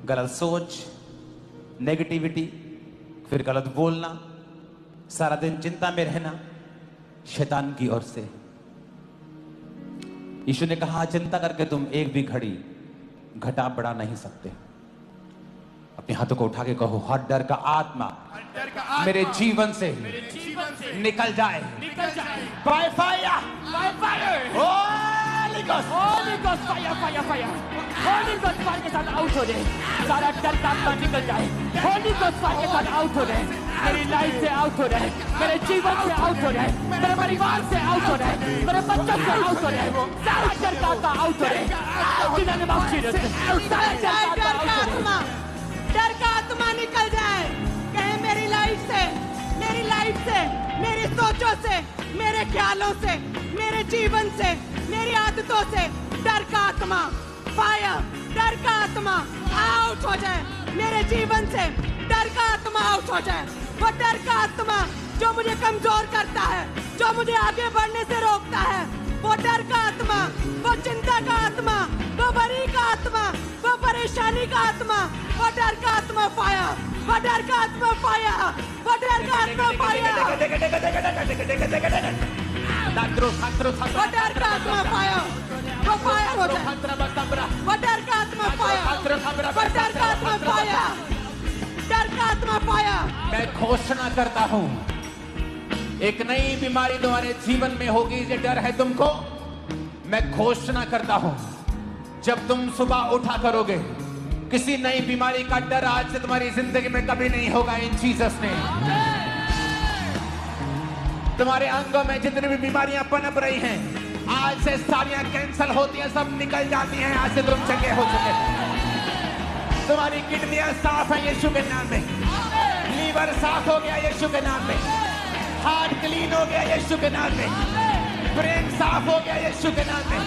गलत सोच, नेगेटिविटी, फिर गलत बोलना, सारा दिन चिंता में रहना, शैतान की ओर से। यीशु ने कहा चिंता करके तुम एक भी घड़ी घटा बढ़ा नहीं सकते। अपने हाथों को उठा के कहो हर डर का आत्मा मेरे जीवन से निकल जाए by fire, Holi ghost, Holi ghost, fire fire fire, Holi ghost fire के साथ आउट हो जाए, सारा डर का आत्मा निकल जाए, होली गोस्ट फायर के साथ आउट हो जाए, मेरी लाइफ से आउट हो जाए, मेरे जीवन से आउट हो जाए, मेरे परिवार से आउट हो जाए, मेरे बच्चों से आउट हो जाए, सारा डर का आत्मा आउट हो जाए, जिन्होंने माफ किया सारा डर का आत्मा निकल जाए। कहे मेरी लाइफ से, मेरी लाइफ से, मेरी सोचों से, मेरे ख्यालों से, मेरे जीवन से, मेरी आदतों से डर का आत्मा फायर, डर का आत्मा आउट हो जाए, मेरे जीवन से डर का आत्मा आउट हो जाए। वो डर का आत्मा जो मुझे कमजोर करता है, जो मुझे आगे बढ़ने से रोकता है, वो डर का आत्मा, वो चिंता का आत्मा, वो वरी का आत्मा, वो परेशानी का आत्मा, वो डर का आत्मा फायर, वो डर का आत्मा फायर, वो डर का आत्मा फायर, वो डर का आत्मा फायर, वो फायर हो जाए, वो डर का आत्मा फायर, वो डर का आत्मा फायर, डर का आत्मा फायर। मैं घोषणा करता हूं एक नई बीमारी तुम्हारे जीवन में होगी, ये डर है तुमको। मैं घोषणा करता हूं जब तुम सुबह उठा करोगे किसी नई बीमारी का डर आज से तुम्हारी जिंदगी में कभी नहीं होगा इन जीसस ने। तुम्हारे अंगों में जितनी भी बीमारियां पनप रही हैं आज से सारियां कैंसल होती हैं, सब निकल जाती हैं, आज से तुम चंगे हो चुके। तुम्हारी किडनियां साफ है यीशु के नाम में, लीवर साफ हो गया यीशु के नाम में, हार्ट क्लीन हो गया यीशु के नाम में, ब्रेन साफ हो गया यीशु के नाम में,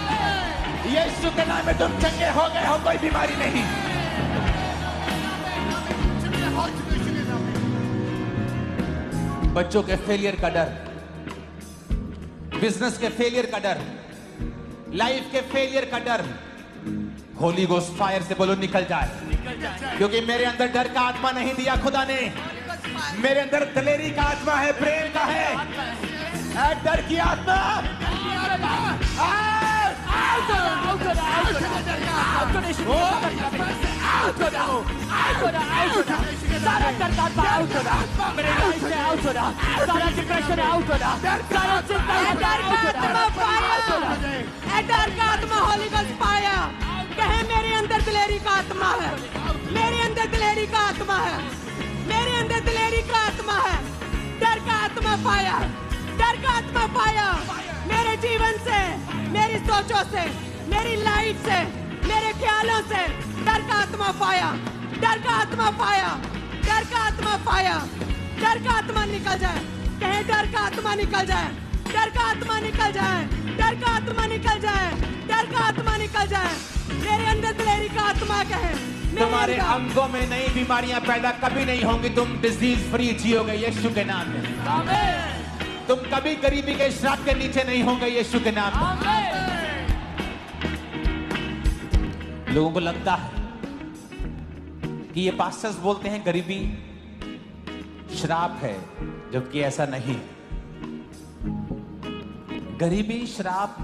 यीशु के नाम में तुम चंगे हो गए हो, कोई बीमारी नहीं। बच्चों के फेलियर का डर, बिजनेस के फेलियर का डर, लाइफ के फेलियर का डर, होली गोस्ट फायर से बोलो निकल जाए, क्योंकि मेरे अंदर डर का आत्मा नहीं दिया खुदा ने, मेरे अंदर दलेरी का आत्मा है, प्रेम का है, डर की आत्मा सारा डर का आत्मा आउट हो रहा, मेरे लाइफ से आउट हो रहा, सारा डिप्रेशन आउट हो रहा, सारा चिंता डर का आत्मा होली गोस्ट फायर। कहे मेरे अंदर दिलेरी का आत्मा है, मेरे अंदर दिलेरी का आत्मा है, मेरे अंदर दिलेरी का आत्मा है, डर का आत्मा फायर, डर का आत्मा फायर, मेरे जीवन से, मेरी सोचों से, मेरी लाइफ से, मेरे ख्यालों से डर का आत्मा फायर, डर का आत्मा फायर, डर का आत्मा फायर, डर का आत्मा निकल जाए। कहे डर का आत्मा निकल जाए, डर का आत्मा निकल जाए, डर का आत्मा निकल जाए, डर का आत्मा निकल जाए, मेरे अंदर दिलेरी का आत्मा कहे। तुम्हारे अंगों में नई बीमारियां पैदा कभी नहीं होंगी, तुम डिजीज फ्री जियोगे यीशु के नाम में। तुम कभी गरीबी के श्राप के नीचे नहीं होंगे यीशु के नाम में। लोगों को लगता है कि ये पास्टर्स बोलते हैं गरीबी श्राप है, जबकि ऐसा नहीं। गरीबी श्राप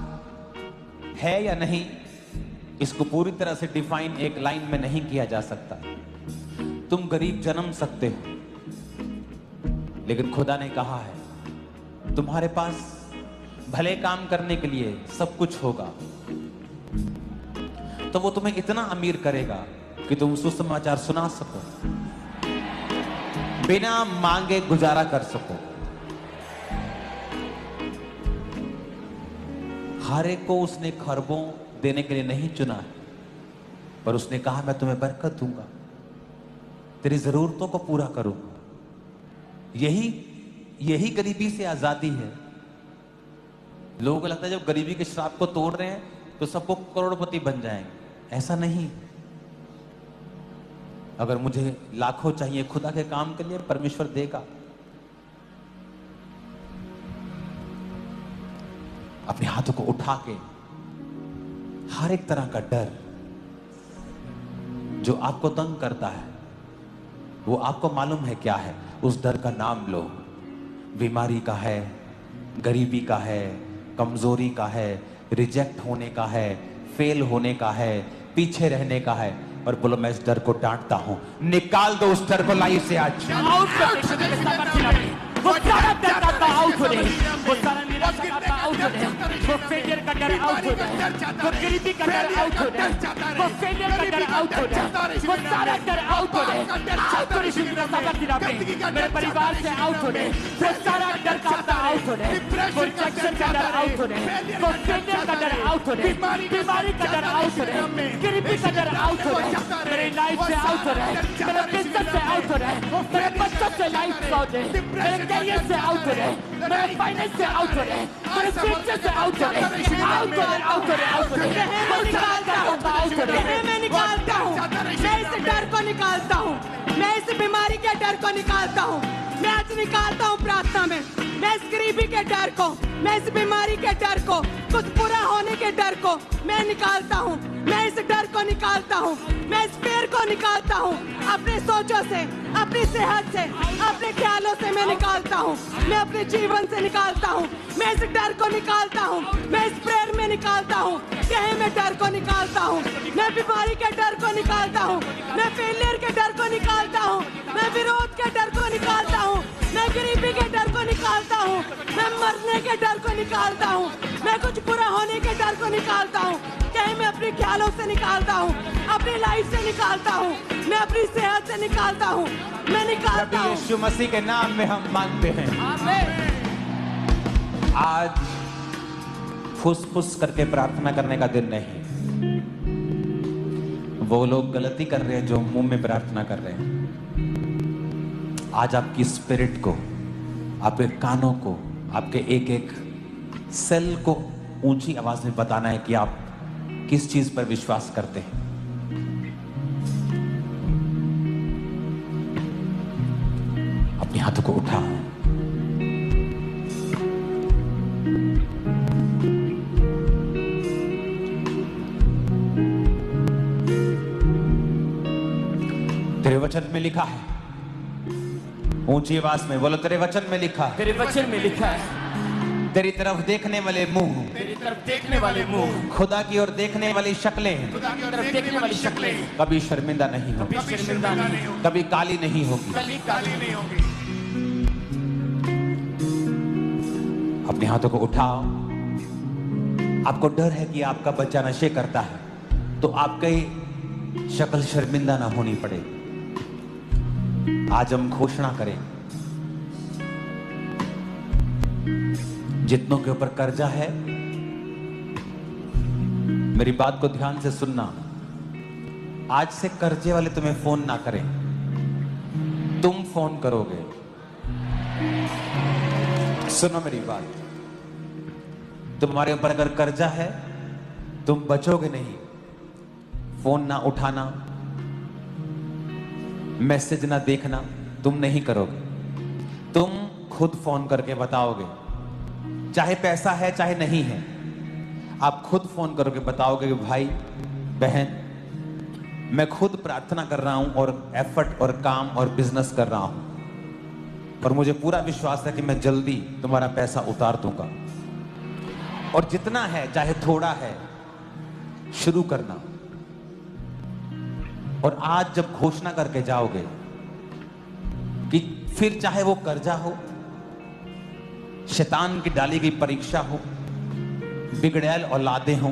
है या नहीं, इसको पूरी तरह से डिफाइन एक लाइन में नहीं किया जा सकता। तुम गरीब जन्म सकते हो, लेकिन खुदा ने कहा है तुम्हारे पास भले काम करने के लिए सब कुछ होगा, तो वो तुम्हें इतना अमीर करेगा कि तुम सुसमाचार सुना सको, बिना मांगे गुजारा कर सको। हर एक को उसने खरबों देने के लिए नहीं चुना है, पर उसने कहा मैं तुम्हें बरकत दूंगा, तेरी जरूरतों को पूरा करूंगा। यही गरीबी से आजादी है। लोगों को लगता है जब गरीबी के श्राप को तोड़ रहे हैं तो सबको करोड़पति बन जाएंगे। ऐसा नहीं। अगर मुझे लाखों चाहिए खुदा के काम के लिए, परमेश्वर देगा। अपने हाथों को उठा के हर एक तरह का डर जो आपको तंग करता है, वो आपको मालूम है क्या है, उस डर का नाम लो। बीमारी का है, गरीबी का है, कमजोरी का है, रिजेक्ट होने का है, फेल होने का है, पीछे रहने का है, और बोलो मैं इस डर को डांटता हूं। निकाल दो उस डर को लाइफ से आज। वो सारा डर का आउट हो जाए, वो सारा निराशा का आउट हो जाए, वो फेलियर का डर आउट हो जाए, वो गरीबी का डर आउट हो जाए, वो फेलियर का डर आउट हो जाए, वो सारा डर आउट हो जाए। मेरे परिवार से आउट हो जाए, वो सारा डर का आउट हो जाए, वो रिजेक्शन का डर आउट हो जाए, वो फेलियर का डर आउट हो जाए, बीमारी का डर आउट हो जाए, गरीबी का डर आउट हो जाए, मेरे लाइफ से आउट हो जाए, मेरे बिजनेस से आउट हो जाए, मेरे बच्चों से लाइफ से आउट हो जाए, मेरे करियर से आउट हो रहे, मेरे फाइनेंस से आउट हो रहे, मेरे फ्यूचर से आउट हो रहे, आउट हो रहे, आउट हो रहे, आउट हो रहे। मैं निकालता हूँ, आउट हो रहे, मैं निकालता हूँ, मैं इस डर को निकालता हूँ, मैं इस बीमारी के डर को निकालता हूँ, मैं आज निकालता हूँ प्रार्थना में, मैं इस गरीबी के डर को, मैं इस बीमारी के डर को, कुछ बुरा होने के डर को मैं निकालता हूँ, मैं इस डर को निकालता हूँ, मैं इस फेर को निकालता हूँ, अपने सोचों से, अपनी सेहत से, अपने ख्यालों से मैं निकालता हूँ, मैं अपने जीवन से निकालता हूँ, मैं इस डर को निकालता हूँ, मैं इस प्रेयर में निकालता हूँ, कहीं मैं डर को निकालता हूँ, मैं बीमारी के डर को निकालता हूँ, मैं फेलियर के डर को निकालता हूँ, मैं विरोध के डर को निकालता हूँ, मैं गरीबी के डर को निकालता हूँ, मैं मरने के डर को निकालता हूँ, मैं कुछ बुरा होने के डर को निकालता हूँ, कहीं मैं अपने ख्यालों से निकालता हूँ, अपनी लाइफ से निकालता हूँ, मैं अपनी सेहत से निकालता हूँ, मैं निकालता हूँ। यीशु मसीह के नाम में हम मांगते हैं। आज फुस-फुस करके प्रार्थना करने का दिन नहीं। वो लोग गलती कर रहे हैं जो मुंह में प्रार्थना कर रहे हैं। आज आपकी स्पिरिट को, आपके कानों को, आपके एक एक सेल को ऊंची आवाज में बताना है कि आप किस चीज पर विश्वास करते हैं। अपने हाथों को उठाओ। तेरे वचन में लिखा है, ऊंची आवाज में बोलो, तेरे वचन में लिखा है, तेरे वचन में लिखा है, तेरी तरफ देखने वाले मुंह, तेरी तरफ देखने वाले मुंह, खुदा की ओर देखने वाली शक्लें खुदा की तरफ देखने वाली शक्लें कभी शर्मिंदा नहीं होगी, कभी शर्मिंदा नहीं होगी, कभी काली नहीं होगी। कभी काली नहीं होगी। अपने हाथों को उठाओ। आपको डर है कि आपका बच्चा नशे करता है, तो आपकी शक्ल शर्मिंदा ना होनी पड़े। आज हम घोषणा करें, जितनों के ऊपर कर्जा है, मेरी बात को ध्यान से सुनना। आज से कर्जे वाले तुम्हें फोन ना करें, तुम फोन करोगे। सुनो मेरी बात, तुम्हारे ऊपर अगर कर्जा है, तुम बचोगे नहीं। फोन ना उठाना, मैसेज ना देखना, तुम नहीं करोगे। तुम खुद फोन करके बताओगे, चाहे पैसा है चाहे नहीं है, आप खुद फोन करोगे, बताओगे कि भाई बहन, मैं खुद प्रार्थना कर रहा हूं और एफर्ट और काम और बिजनेस कर रहा हूं, और मुझे पूरा विश्वास है कि मैं जल्दी तुम्हारा पैसा उतार दूंगा। और जितना है, चाहे थोड़ा है, शुरू करना। और आज जब घोषणा करके जाओगे कि फिर चाहे वो कर्जा हो, शैतान की डाली गई परीक्षा हो, बिगड़ैल औलादे हों,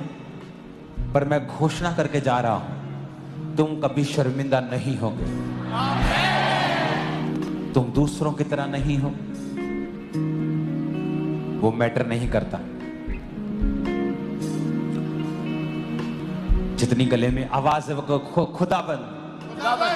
पर मैं घोषणा करके जा रहा हूं, तुम कभी शर्मिंदा नहीं होगे। तुम दूसरों की तरह नहीं हो, वो मैटर नहीं करता। जितनी गले में आवाज है वो खुदाबंद,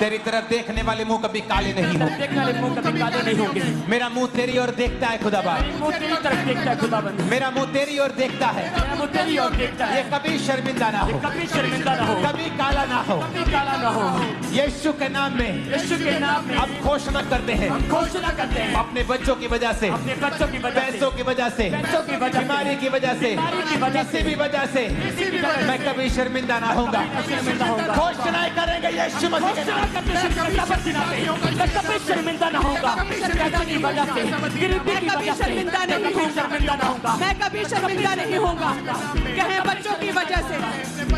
तेरी तरफ देखने वाले मुंह कभी काले नहीं होंगे। देखने वाले मुंह कभी काले नहीं होंगे। मेरा मुंह तेरी ओर देखता है खुदाबंद, मुंह तेरी तरफ देखता है खुदाबंद। मेरा मुंह तेरी ओर देखता है, मेरा मुंह तेरी ओर देखता है। ये कभी शर्मिंदा ना हो, कभी शर्मिंदा ना हो, कभी काला ना हो, कभी काला ना हो। यीशु के नाम में, यीशु के नाम में अब घोषणा करते हैं, घोषणा करते हैं, अपने बच्चों की वजह से, अपने बच्चों की वजह से, पैसों की वजह से, पैसों की वजह से, बीमारी की वजह से, बीमारी की वजह से, किसी भी वजह से मैं कभी शर्मिंदा ना होऊंगा। शर्मिंदा होगा। घोषणाएं करेंगे यीशु मसीह के नाम में। मैं कभी शर्मिंदा ना होगा। पैसे की वजह से, गरीबी की वजह से शर्मिंदा नहीं होऊंगा। शर्मिंदा ना होगा। मैं कभी शर्मिंदा नहीं होऊंगा। कहीं बच्चों की वजह से,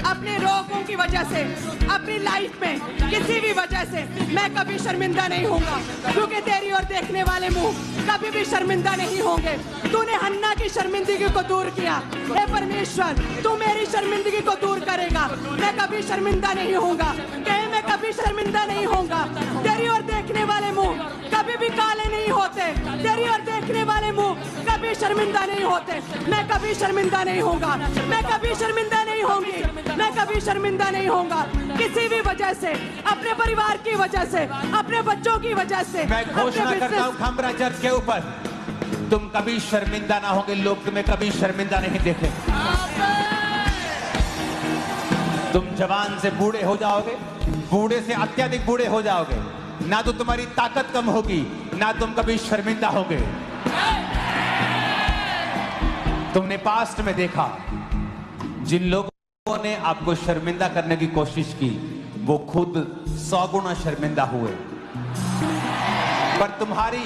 अपने रोगों की वजह से, अपनी लाइफ में किसी भी वजह से मैं कभी शर्मिंदा नहीं होऊंगा, क्योंकि तेरी ओर देखने वाले मुंह कभी भी शर्मिंदा नहीं होंगे। तूने हन्ना की शर्मिंदगी को दूर किया, हे परमेश्वर तू मेरी शर्मिंदगी को दूर करेगा। मैं कभी शर्मिंदा नहीं होऊंगा, कहीं मैं कभी शर्मिंदा नहीं होऊंगा। तेरी ओर देखने वाले मुंह कभी भी काले नहीं होते, तेरी ओर देखने वाले मुंह कभी शर्मिंदा नहीं होते। मैं कभी शर्मिंदा नहीं होऊंगा, मैं कभी शर्मिंदा नहीं होंगी, मैं कभी शर्मिंदा नहीं होऊंगा। किसी भी वजह से, अपने परिवार की वजह से, अपने बच्चों की वजह से, मैं घोषणा करता हूं खमरा चर्च के ऊपर, तुम कभी शर्मिंदा ना होगे। लोग तुम्हें कभी शर्मिंदा नहीं देखेंगे। तुम जवान से बूढ़े हो जाओगे, बूढ़े से अत्यधिक बूढ़े हो जाओगे, ना तो तुम्हारी ताकत कम होगी, ना तुम कभी शर्मिंदा होगे। तुमने पास्ट में देखा, जिन लोगों ने आपको शर्मिंदा करने की कोशिश की, वो खुद 100 गुना शर्मिंदा हुए। पर तुम्हारी,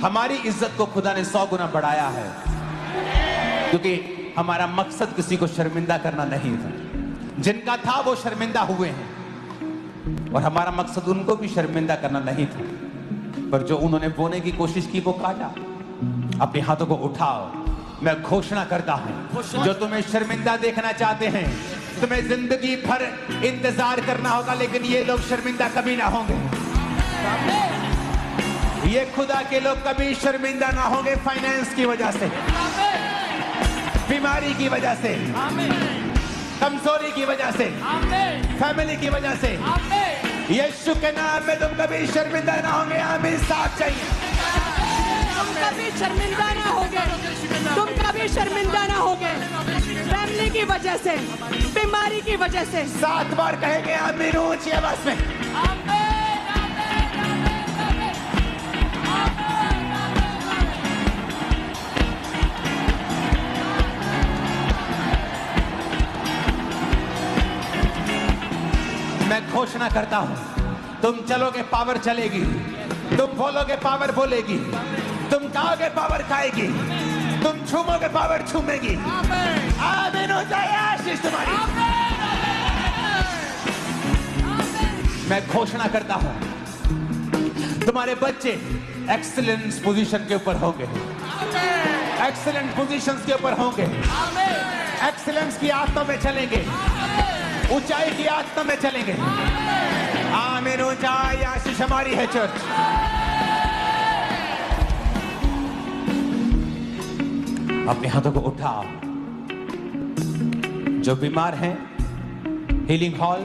हमारी इज्जत को खुदा ने 100 गुना बढ़ाया है, क्योंकि हमारा मकसद किसी को शर्मिंदा करना नहीं था। जिनका था वो शर्मिंदा हुए हैं, और हमारा मकसद उनको भी शर्मिंदा करना नहीं था। पर जो उन्होंने बोने की कोशिश की वो काटा। अपने हाथों को उठाओ, मैं घोषणा करता हूं, जो तुम्हें शर्मिंदा देखना चाहते हैं, तुम्हें जिंदगी भर इंतजार करना होगा, लेकिन ये लोग शर्मिंदा कभी ना होंगे। ये खुदा के लोग कभी शर्मिंदा ना होंगे। फाइनेंस की वजह से, बीमारी की वजह से, कमजोरी की वजह से, फैमिली की वजह से, यीशु के नाम में तुम कभी शर्मिंदा ना होंगे। आमीन। साथ चाहिए। तुम कभी शर्मिंदा ना होगे, तुम कभी शर्मिंदा ना होगे। फैमिली की वजह से, बीमारी की वजह से। 7 बार कहेंगे आमीन ऊंची आवाज में। मैं घोषणा करता हूं, तुम चलोगे पावर चलेगी, तुम बोलोगे पावर बोलेगी, तुम खाओगे पावर खाएगी, तुम छूमोगे पावर छूमेगी। आमीन हो जाए आशीष तुम्हारी। मैं घोषणा करता हूं, तुम्हारे बच्चे एक्सीलेंस पोजीशन के ऊपर होंगे, एक्सीलेंट पोजीशंस के ऊपर होंगे, एक्सीलेंस की आत्मा में चलेंगे, ऊंचाई की आत्मा में चलेंगे। आमीन। ऊंचाई आशीष हमारी है चर्च। अपने हाथों को उठाओ। जो बीमार हैं, हीलिंग हॉल,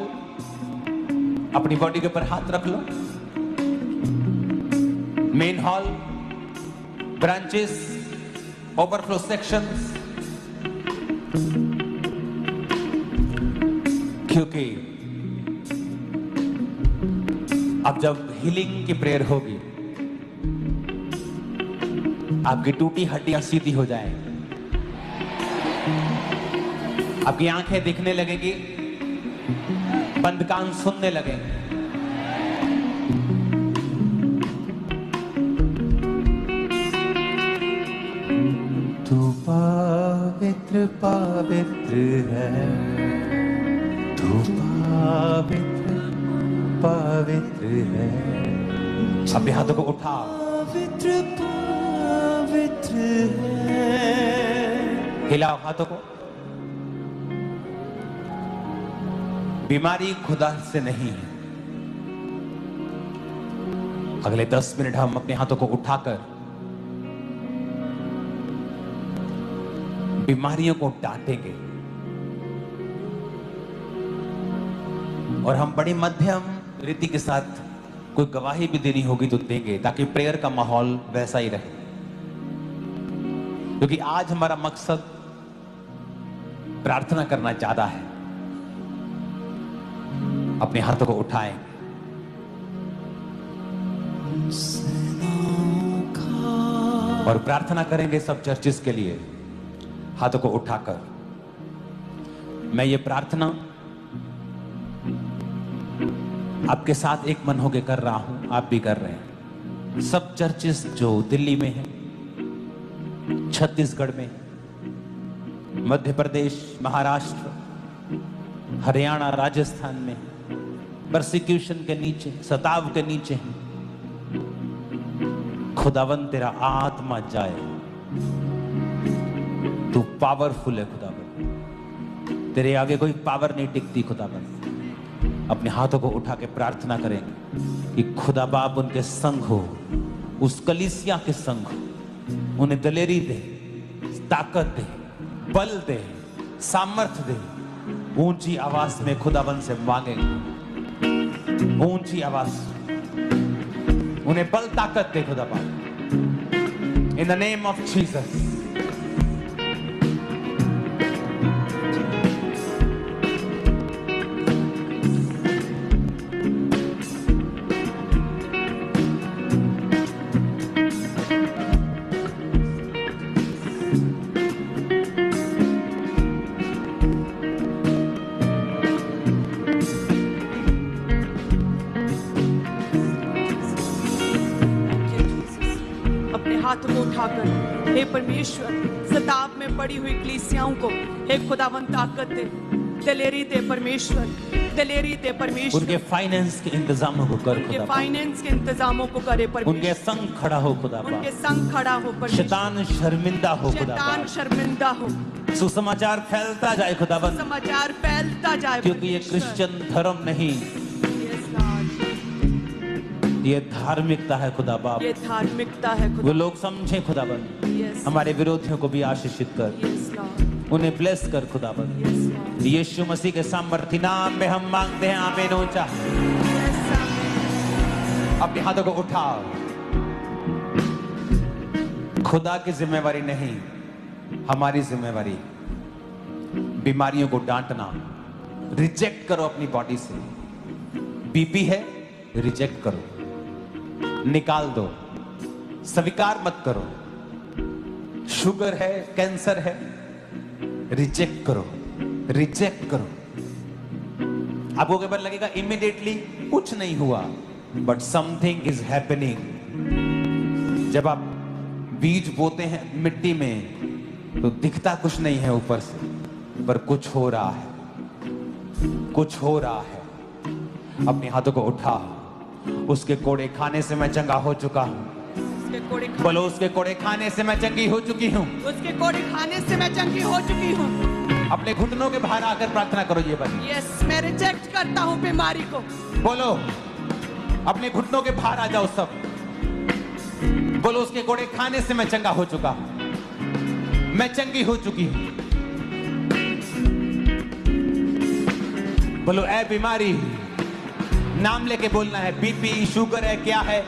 अपनी बॉडी के ऊपर हाथ रख लो। Main hall, branches, overflow sections, क्योंकि अब जब हीलिंग की प्रेयर होगी, आपकी टूटी हड्डियां सीधी हो जाएंगी, आपकी आंखें दिखने लगेंगी, बंद कान सुनने लगेंगे। तू पवित्र पवित्र है, तू पवित्र पवित्र है, अपने हाथों को उठाओ। पवित्र पवित्र है। हिलाओ हाथों को। बीमारी खुदा से नहीं है। अगले 10 मिनट हम अपने हाथों को उठाकर बीमारियों को डांटेंगे और हम बड़ी मध्यम रीति के साथ कोई गवाही भी देनी होगी तो देंगे, ताकि प्रेयर का माहौल वैसा ही रहे। क्योंकि आज हमारा मकसद प्रार्थना करना ज्यादा है। अपने हाथों को उठाएं और प्रार्थना करेंगे सब चर्चिस के लिए, हाथों को उठाकर। मैं ये प्रार्थना आपके साथ एक मन होकर कर रहा हूं, आप भी कर रहे हैं। सब चर्चिस जो दिल्ली में है, छत्तीसगढ़ में, मध्य प्रदेश, महाराष्ट्र, हरियाणा, राजस्थान में परसिक्यूशन के नीचे, सताव के नीचे हैं, खुदावन तेरा आत्मा जाए। तू पावरफुल है खुदावन, तेरे आगे कोई पावर नहीं टिकती खुदावन। अपने हाथों को उठा के प्रार्थना करेंगे कि खुदा बाप उनके संग हो, उस कलीसिया के संग हो। उन्हें दलेरी दे, ताकत दे, बल दे, सामर्थ्य दे। ऊंची आवाज में खुदावन से मांगेंगे, ऊंची आवाज। उन्हें बल ताकत दे खुदा बाप, इन द नेम ऑफ जीसस। हाथों को उठाकर, हे परमेश्वर, सताव में पड़ी हुई कलीसियाओं को हे खुदावन ताकत दे, दलेरी दे परमेश्वर, दलेरी दे परमेश्वर। उनके फाइनेंस के इंतजामों को कर खुदा, फाइनेंस के इंतजामों को करे परमेश्वर। उनके संग खड़ा हो खुदा, उनके संग खड़ा हो परमेश्वर। शैतान शर्मिंदा हो खुदा, शैतान शर्मिंदा हो। सुसमाचार फैलता जाए खुदावन, समाचार फैलता जाए, क्योंकि ये क्रिश्चियन धर्म नहीं, ये धार्मिकता है खुदा बाप, ये धार्मिकता है खुदा। वो लोग समझे खुदावन। हमारे विरोधियों को भी आशीषित कर, उन्हें ब्लेस कर खुदावन। यीशु मसीह के सामर्थ्य नाम में हम मांगते हैं, आमीन। ऊंचा अपने हाथों को उठाओ। खुदा की जिम्मेवारी नहीं, हमारी जिम्मेवारी बीमारियों को डांटना। रिजेक्ट करो अपनी बॉडी से। बीपी है, रिजेक्ट करो, निकाल दो, स्वीकार मत करो। शुगर है, कैंसर है, रिजेक्ट करो, रिजेक्ट करो। आपको कई बार लगेगा इमीडिएटली कुछ नहीं हुआ, बट समथिंग इज हैपनिंग। जब आप बीज बोते हैं मिट्टी में तो दिखता कुछ नहीं है ऊपर से, पर कुछ हो रहा है, कुछ हो रहा है। अपने हाथों को उठा। उसके कोड़े खाने से मैं चंगा हो चुका हूँ। बोलो, उसके कोड़े खाने से मैं चंगी हो चुकी हूँ। उसके कोड़े खाने से मैं चंगी हो चुकी हूँ। अपने घुटनों के बाहर आकर प्रार्थना करो ये बात। यस, मैं रिजेक्ट करता हूँ बीमारी को। बोलो, अपने घुटनों के बाहर आ जाओ सब। बोलो, उसके कोड़े खाने से मैं चंगा हो चुका हूँ, मैं चंगी हो चुकी हूँ। बोलो, ऐ बीमारी, नाम लेके बोलना है। बीपी, शुगर है, क्या है,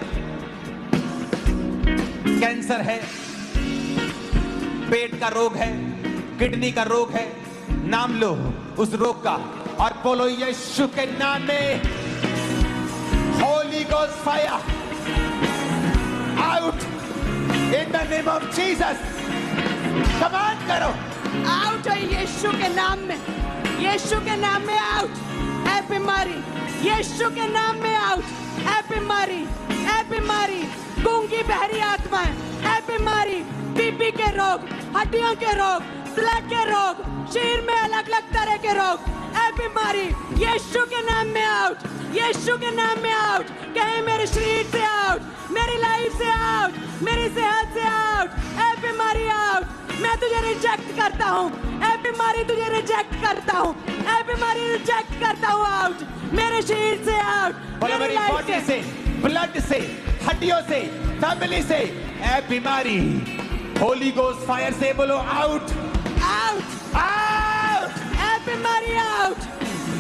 कैंसर है, पेट का रोग है, किडनी का रोग है, नाम लो उस रोग का और बोलो, यीशु के नाम में Holi ghost fire out in the name of Jesus. Command करो, आउट है यीशु के नाम में, यीशु के नाम में आउट। ऐ बीमारी, यीशु के नाम में आउट। ऐ बीमारी, ऐ बीमारी, गूंगी बहरी आत्माएं, ऐ बीमारी, बीपी के रोग, हड्डियों के रोग, ब्लड के रोग, शरीर में अलग अलग तरह के रोग, ऐ बीमारी यीशु के नाम में आउट, यीशु के नाम में आउट। कहे मेरे शरीर से आउट, मेरी लाइफ से आउट, मेरी सेहत से आउट। ए बीमारी आउट, मैं तुझे रिजेक्ट करता हूँ। ए बीमारी तुझे रिजेक्ट करता हूँ, ए बीमारी रिजेक्ट करता हूँ। आउट मेरे शरीर से आउट, बोलो मेरी बॉडी से, ब्लड से, हड्डियों से, फैमिली से, ए बीमारी होली गोस्ट फायर से बोलो आउट, आउट, आउट। ए बीमारी आउट,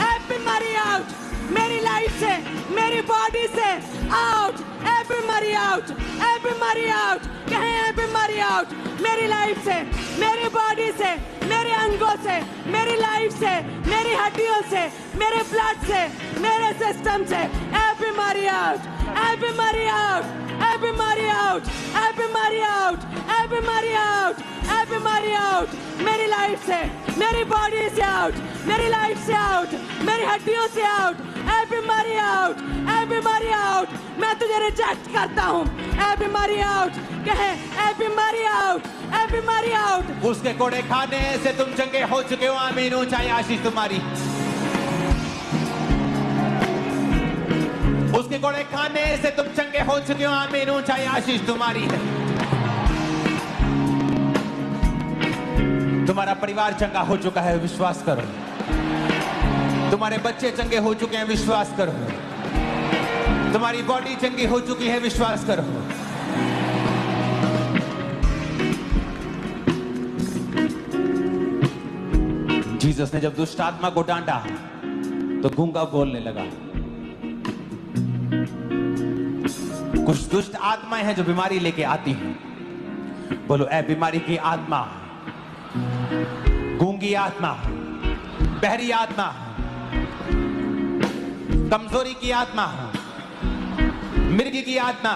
ए बीमारी आउट, मेरी लाइफ से, मेरी बॉडी से आउट। ए बीमारी आउट, ए बीमारी आउट। कहे ए बीमारी आउट, मेरी लाइफ से, मेरी बॉडी से, मेरे अंगों से, मेरी लाइफ से, मेरी हड्डियों से, मेरे ब्लड से, मेरे सिस्टम से। ए बीमारी आउट, ए बीमारी आउट, ए बीमारी आउट, ए बीमारी आउट, ए बीमारी आउट, ए बीमारी आउट। मेरी लाइफ से, मेरी बॉडी से आउट, मेरी लाइफ से आउट, मेरी हड्डियों से आउट। ए बीमारी आउट, ए बीमारी आउट। मैं तुझे रिजेक्ट करता हूँ। ए बीमारी आउट, कहे ए बीमारी आउट, ए बीमारी आउट। उसके कोड़े खाने से तुम चंगे हो चुके हो, आमीन। ऊंचाई आशीष तुम्हारी। उसके कोड़े खाने से तुम चंगे हो चुके हो, आमीन। ऊंचाई आशीष तुम्हारी है। तुम्हारा परिवार चंगा हो चुका है, विश्वास करो। तुम्हारे बच्चे चंगे हो चुके हैं, विश्वास करो। तुम्हारी बॉडी चंगी हो चुकी है, विश्वास करो। जीसस ने जब दुष्ट आत्मा को डांटा तो गूंगा बोलने लगा। कुछ दुष्ट आत्माएं हैं जो बीमारी लेके आती हैं। बोलो ए बीमारी की आत्मा, गूंगी आत्मा, बहरी आत्मा, कमजोरी की आत्मा, मिर्गी की आत्मा,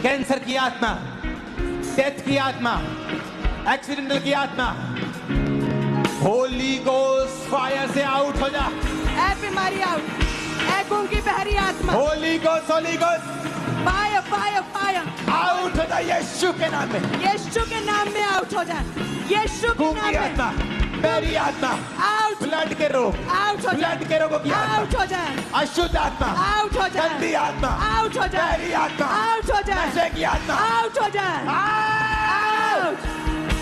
कैंसर की आत्मा, डेथ की आत्मा, एक्सीडेंटल की आत्मा, होली गोस्ट फायर से आउट हो जा। ए बीमारी आउट, ए गूंगी बहरी आत्मा, Holi ghost fire, fire, fire out हो जा यीशु के नाम में। यीशु के नाम में आउट हो जा, यीशु के नाम गूंगी में आत्मा, बहरी आत्मा, आउट, ब्लड के रोग, आउट हो जा, ब्लड के रोगों की आत्मा, आउट हो जा, अशुद्ध आत्मा, आउट हो जा, गंदी आत्मा, आउट हो जा, बहरी आत्मा, आउट हो जा, नशे की आत्मा, आउट हो जा, आउट।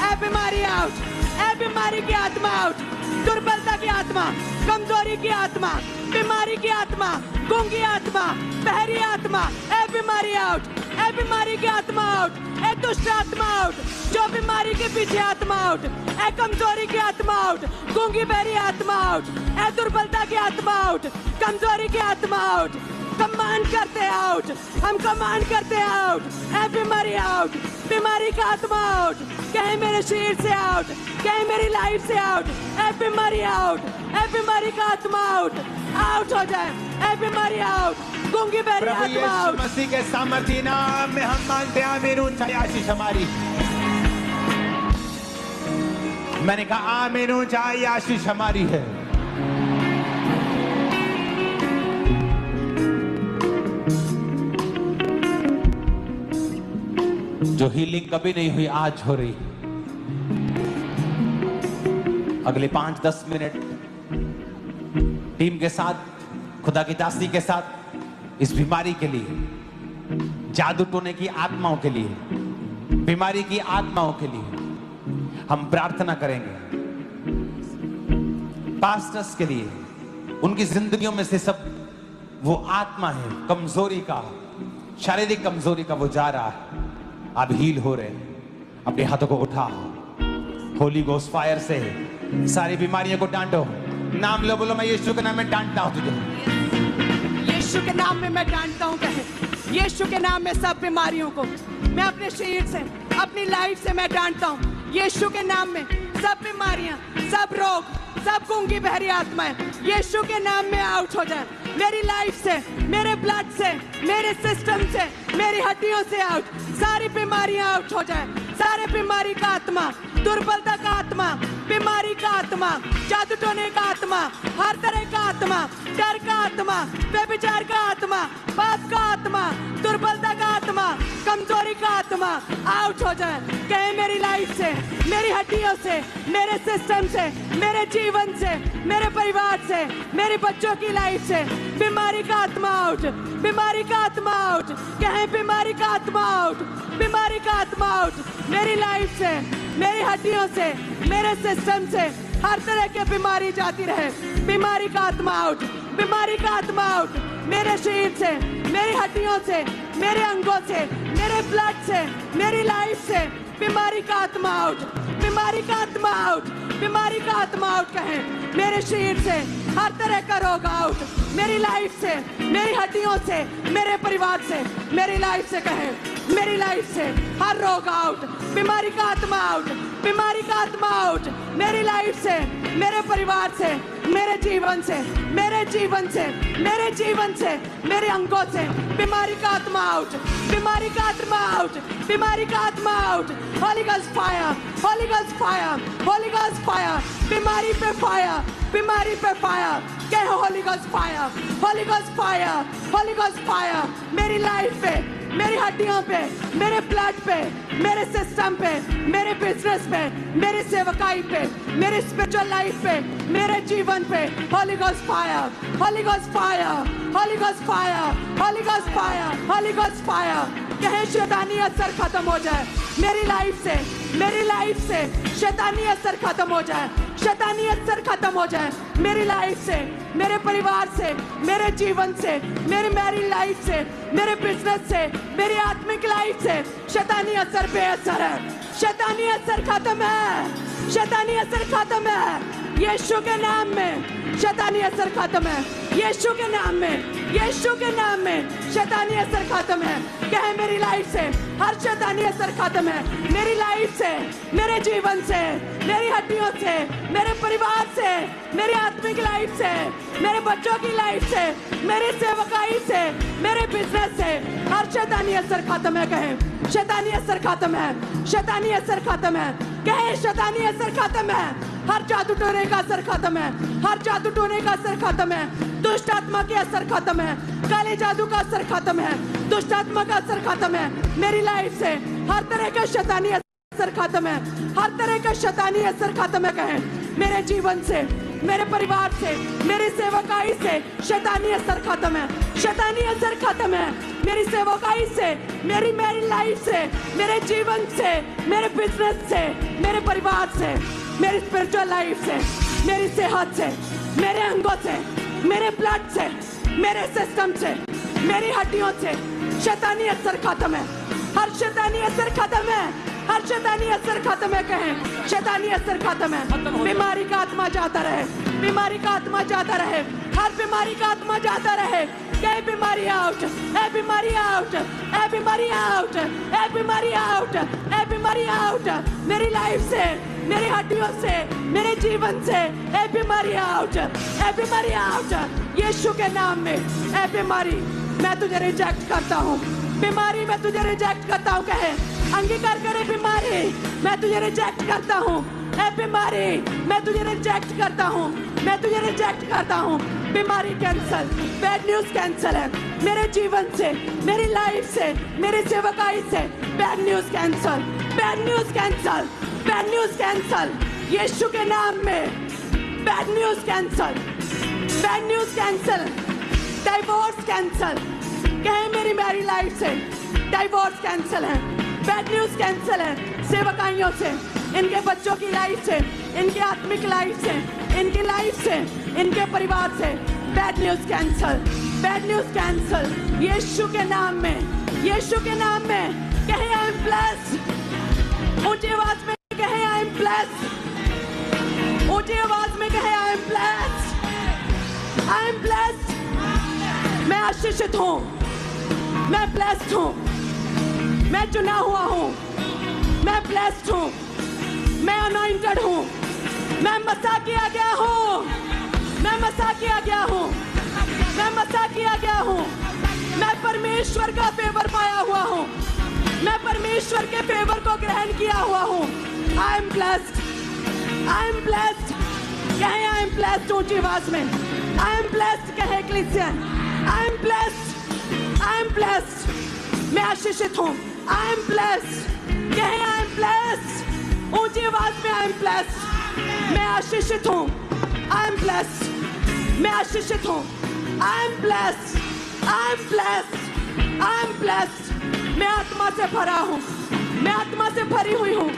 ए बीमारी आउट, ए बीमारी की आत्मा आउट, दुर्बलता की आत्मा, कमजोरी की आत्मा, बीमारी की आत्मा, गूंगी आत्मा, बहरी आत्मा। ए बीमारी आउट, ए बीमारी की आत्मा आउट, ए दुष्ट आत्मा आउट, जो बीमारी के पीछे आत्मा आउट, ए कमजोरी की आत्मा आउट, गूंगी बहरी आत्मा आउट, ए दुर्बलता की आत्मा आउट, कमजोरी की आत्मा आउट। कमांड करते आउट, हम कमांड करते आउट। ए बीमारी आउट, बीमारी का आत्मा आउट, कहे मेरे शरीर से आउट, कहे मेरी लाइफ से आउट। ए बीमारी आउट, ए बीमारी का आत्मा आउट, आउट हो जाए। ए बीमारी आउट, गूंगी बहरी प्रभु आत्मा यीशु आउट। मसीह के सामर्थी नाम में हम मांगते हैं, आमीन। ऊंचाई आशीष हमारी। मैंने कहा आमीन, ऊंचाई आशीष हमारी है। जो हीलिंग कभी नहीं हुई आज हो रही। अगले 5-10 मिनट टीम के साथ, खुदा की दासी के साथ, इस बीमारी के लिए, जादू टोने की आत्माओं के लिए, बीमारी की आत्माओं के लिए हम प्रार्थना करेंगे। पास्टर्स के लिए, उनकी जिंदगियों में से सब वो आत्मा है कमजोरी का, शारीरिक कमजोरी का, वो जा रहा है। आप हील हो रहे हैं। अपने हाथों को उठाओ, होली गोस्ट फायर से सारी बीमारियों को डांटो। नाम लो, बोलो मैं यीशु के नाम में डांटता हूं तुझे। यीशु के नाम में मैं डांटता हूँ। कहे यीशु के नाम में सब बीमारियों को मैं अपने शरीर से, अपनी लाइफ से मैं डांटता हूँ। यीशु के नाम में सब बीमारियां, सब रोग, सब गूंगी बहरी आत्माएं यीशु के नाम में आउट हो जाए। मेरी लाइफ से, मेरे ब्लड से, मेरे सिस्टम से, मेरी हड्डियों से आउट। सारी बीमारियां आउट हो जाए। सारे बीमारी का आत्मा, दुर्बलता का आत्मा, बीमारी का आत्मा, जादू टोने का आत्मा, हर तरह का आत्मा, डर का आत्मा, व्यभिचार का आत्मा, पाप का आत्मा, दुर्बलता का आत्मा, कमजोरी का आत्मा आउट हो जाए। कहे मेरी लाइफ से, मेरी हड्डियों से, मेरे सिस्टम से, मेरे जीवन से, मेरे परिवार से, मेरे बच्चों की लाइफ से बीमारी का आत्मा आउट, बीमारी का आत्मा आउट। कहे बीमारी का आत्मा आउट, बीमारी का आत्मा आउट। मेरी लाइफ से, मेरी हड्डियों से, मेरे सिस्टम से हर तरह की बीमारी जाती रहे। बीमारी का आत्मा आउट, बीमारी का आत्मा आउट। मेरे शरीर से, मेरी हड्डियों से, मेरे अंगों से, मेरे ब्लड से, मेरी लाइफ से बीमारी का आत्मा आउट, बीमारी का आत्मा आउट, बीमारी का आत्मा आउट। कहें मेरे शरीर से हर तरह का रोग आउट, मेरी लाइफ से, मेरी हड्डियों से, मेरे परिवार से, मेरी लाइफ से। कहें मेरी लाइफ से हर रोग आउट, बीमारी का आत्मा आउट, बीमारी का आत्मा आउट। मेरी लाइफ से, मेरे परिवार से, मेरे जीवन से, मेरे जीवन से, मेरे जीवन से, मेरे अंगों से बीमारी का आत्मा आउट, बीमारी का आत्मा आउट, बीमारी का आत्मा out. Holi ghost fire, Holi ghost fire, Holi ghost fire. बीमारी पे फायर, बीमारी पे फायर। कहो Holi ghost fire, Holi ghost fire, Holi ghost fire. मेरी लाइफ पे, मेरी हड्डियों पे, मेरे ब्लड पे, मेरे सिस्टम पे, मेरे बिजनेस पे, मेरी सेवकाई पे, मेरी स्पिरिचुअल लाइफ पे, मेरे जीवन पे Holi ghost fire, Holi ghost fire, Holi ghost fire, Holi ghost fire, Holi ghost fire. कहे शैतानी असर खत्म हो जाए मेरी लाइफ से, मेरी लाइफ से शैतानी असर खत्म हो जाए, शैतानी असर खत्म हो जाए मेरी लाइफ से, मेरे परिवार से, मेरे जीवन से, मेरी मैरिड लाइफ से, मेरे बिजनेस से, मेरी आत्मिक लाइफ से। शैतानी असर बेअसर है, शैतानी असर खत्म है, शैतानी असर खत्म है यीशु के नाम में। शैतानी असर खत्म है यीशु के नाम में, यीशु के नाम में शैतानी असर खत्म है। कहे मेरी लाइफ से हर शैतानी असर खत्म है, मेरी लाइफ से, मेरे जीवन से, मेरी हड्डियों से, मेरे परिवार से, मेरी आत्मिक लाइफ से, मेरे बच्चों की लाइफ से, मेरी सेवकाई से, मेरे बिजनेस से हर शैतानी असर खत्म है। कहे शैतानी असर खत्म है, शैतानी असर खत्म है। कहे शैतानी असर खत्म है, हर जादू टोने का असर खत्म है, हर जादू टोने का असर खत्म है, दुष्ट आत्मा के असर खत्म है, काले जादू का असर खत्म है, दुष्ट आत्मा का असर खत्म है मेरी लाइफ से। हर तरह का शैतानी असर खत्म है, हर तरह का शैतानी असर खत्म है। कहे मेरे जीवन से, मेरे परिवार से, मेरी सेवकाई से शैतानी असर खत्म है, शैतानी असर खत्म है मेरी सेवकाई से, मेरी मैरिड लाइफ से, मेरे जीवन से, मेरे बिजनेस से, मेरे परिवार से, मेरी स्पिरिचुअल लाइफ से, मेरी सेहत से, मेरे अंगों से, मेरे ब्लड से, मेरे सिस्टम से, मेरी हड्डियों से शैतानी असर खत्म है, हर शैतानी असर खत्म है, हर शैतानी असर खत्म है। कहें शैतानी असर खत्म है, बीमारी का आत्मा जाता रहे, बीमारी का आत्मा जाता रहे, हर बीमारी का आत्मा जाता रहे। कहे बीमारी आउट, ए बीमारी आउट, ए बीमारी आउट, ए बीमारी आउट, ए बीमारी आउट मेरी लाइफ से, मेरी हड्डियों से, मेरे जीवन से ए बीमारी आउट, ए बीमारी आउट यीशु के नाम में। ए बीमारी मैं तुझे रिजेक्ट करता हूँ, बीमारी मैं तुझे रिजेक्ट करता हूँ। कहे अंगीकार करे बीमारी मैं तुझे रिजेक्ट करता हूँ, ए बीमारी मैं तुझे रिजेक्ट करता हूँ, मैं तुझे रिजेक्ट करता हूँ। बीमारी कैंसल, बैड न्यूज कैंसल है मेरे जीवन से, मेरी लाइफ से, मेरी सेवकाई से। Bad news cancel, bad news cancel, bad news cancel यीशु के नाम में। Bad news cancel, bad news cancel, divorce cancel. कहे मेरी मैरिड लाइफ से डाइवोर्स कैंसल है, बैड न्यूज कैंसल है सेवकाइयों से, इनके बच्चों की लाइफ से, इनके आत्मिक लाइफ से, इनकी लाइफ से, इनके परिवार से। Bad news cancel, bad news cancel यीशु के नाम में, यीशु के नाम में। कहे आई एम ब्लेस्ड, ऊंची आवाज में कहे आई एम ब्लेस्ड, ऊंची आवाज में कहे I am blessed, I am blessed. मैं आशीषित हूँ, मैं ब्लेस्ड हूँ, मैं चुना हुआ हूँ, मैं ब्लेस्ड हूँ, मैं अनॉइंटेड हूँ, मैं मसा किया गया हूँ, मैं मसा किया गया हूँ, मैं मसा किया गया हूँ। मैं परमेश्वर का फेवर पाया हुआ हूँ, मैं परमेश्वर के फेवर को ग्रहण किया हुआ हूँ। I am blessed, I am blessed कहे, आई एम ब्लेस्ड ऊंची आवाज में, आई एम ब्लेस्ड कहे Christian, I am blessed, I am blessed, मैं आशीषित हूँ, आई एम ब्लेस्ड कहे, आई एम ब्लेस्ड ऊंची आवाज में, आई एम ब्लेस्ड, मैं आशीषित हूँ, आई एम ब्लेस्ड, मैं आशीषित हूँ, I am blessed, I am blessed, I am blessed, मैं आत्मा से भरा हूँ, मैं आत्मा से भरी हुई हूँ,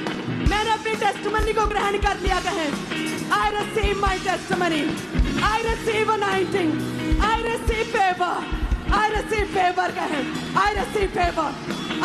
मैंने अपनी टेस्टिमनी को ग्रहण कर लिया कहे, I receive my testimony, I receive anointing, I receive favor, I receive favor कहे, I receive favor,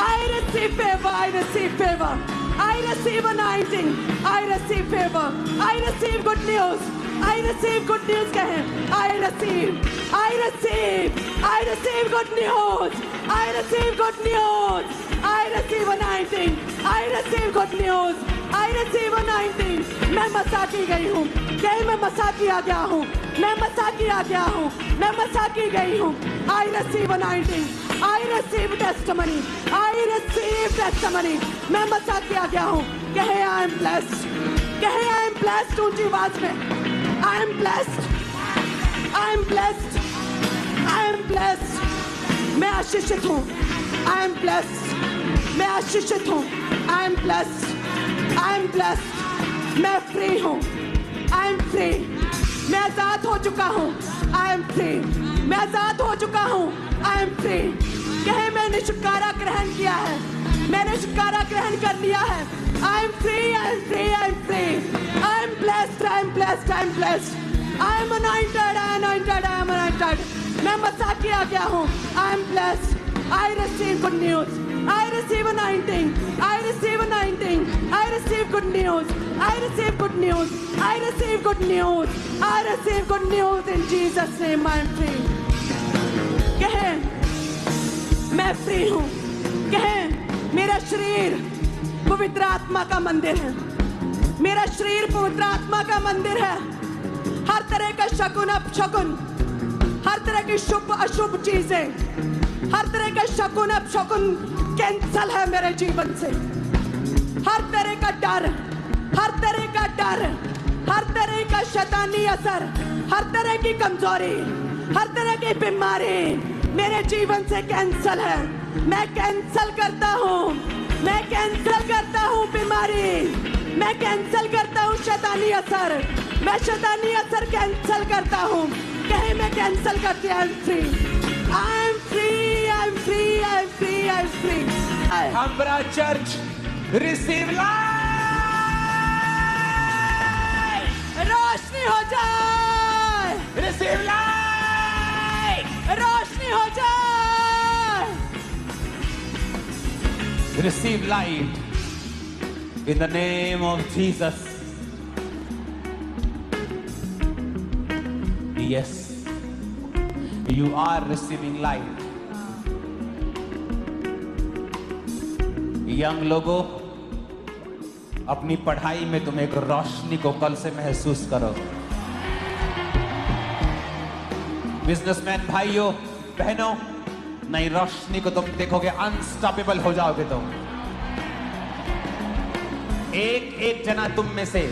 I receive favor, I receive favor, I receive anointing, I receive favor, I receive good news, I receive good news कहे, I receive, I receive, I receive good news, I receive good news, I receive anointing, I receive good news, I receive anointing, मैं मसा की गई हूँ, कहीं मैं मसा किया गया हूँ, मैं मसा किया गया हूँ, मैं मसा की गई हूँ, I receive anointing, I receive testimony, I receive testimony, मैं मसा किया गया हूँ, कहे I am blessed, कहे I am blessed ऊंची आवाज में, I am blessed, I am blessed, I am blessed, मैं आशीषित हूँ, I am blessed, मैं आशीषित हूँ, I am blessed, I am blessed, मैं फ्री हूँ, I am free, मैं आजाद हो चुका हूँ, I am free, मैं आजाद हो चुका हूँ, I am free, कहे मैंने छुटकारा ग्रहण किया है, मैंने छुटकारा ग्रहण कर लिया है, I am free, I am free, I am free, I am blessed, I am blessed, I am blessed, I am anointed, I am anointed, I am anointed, मैं मसा किया गया हूँ, I am blessed, I receive good news, I receive anointing, I receive anointing, I receive good news, I receive good news, I receive good news, I receive good news in Jesus name I am free. कहे मैं free हूँ, कहे मेरा शरीर पवित्र आत्मा का मंदिर है, मेरा शरीर पवित्र आत्मा का मंदिर है, हर तरह का शकुन अपशकुन, हर तरह की शुभ अशुभ चीजें, हर तरह का शकुन अपशकुन कैंसल है मेरे जीवन से, हर तरह का डर, हर तरह का डर, हर तरह का शैतानी असर, हर तरह की कमजोरी, हर तरह की बीमारी मेरे जीवन से कैंसल है, मैं कैंसल करता हूँ, मैं कैंसल करता हूँ बीमारी, मैं कैंसल करता हूँ शैतानी असर, मैं शैतानी असर कैंसल करता हूँ, कहीं मैं कैंसल करती हूँ, I am free, I am free, I am free, I am free, I am free. Ambra Church, receive life. रोशनी हो जाए, Receive life. रोशनी हो जाए, Receive light in the name of Jesus. Yes, you are receiving light. Young लोगों, अपनी पढ़ाई में तुम एक रोशनी को कल से महसूस करो। बिजनेसमैन भाइयों बहनों, नई रोशनी को तुम देखोगे, अनस्टॉपेबल हो जाओगे तुम। एक एक जना तुम में से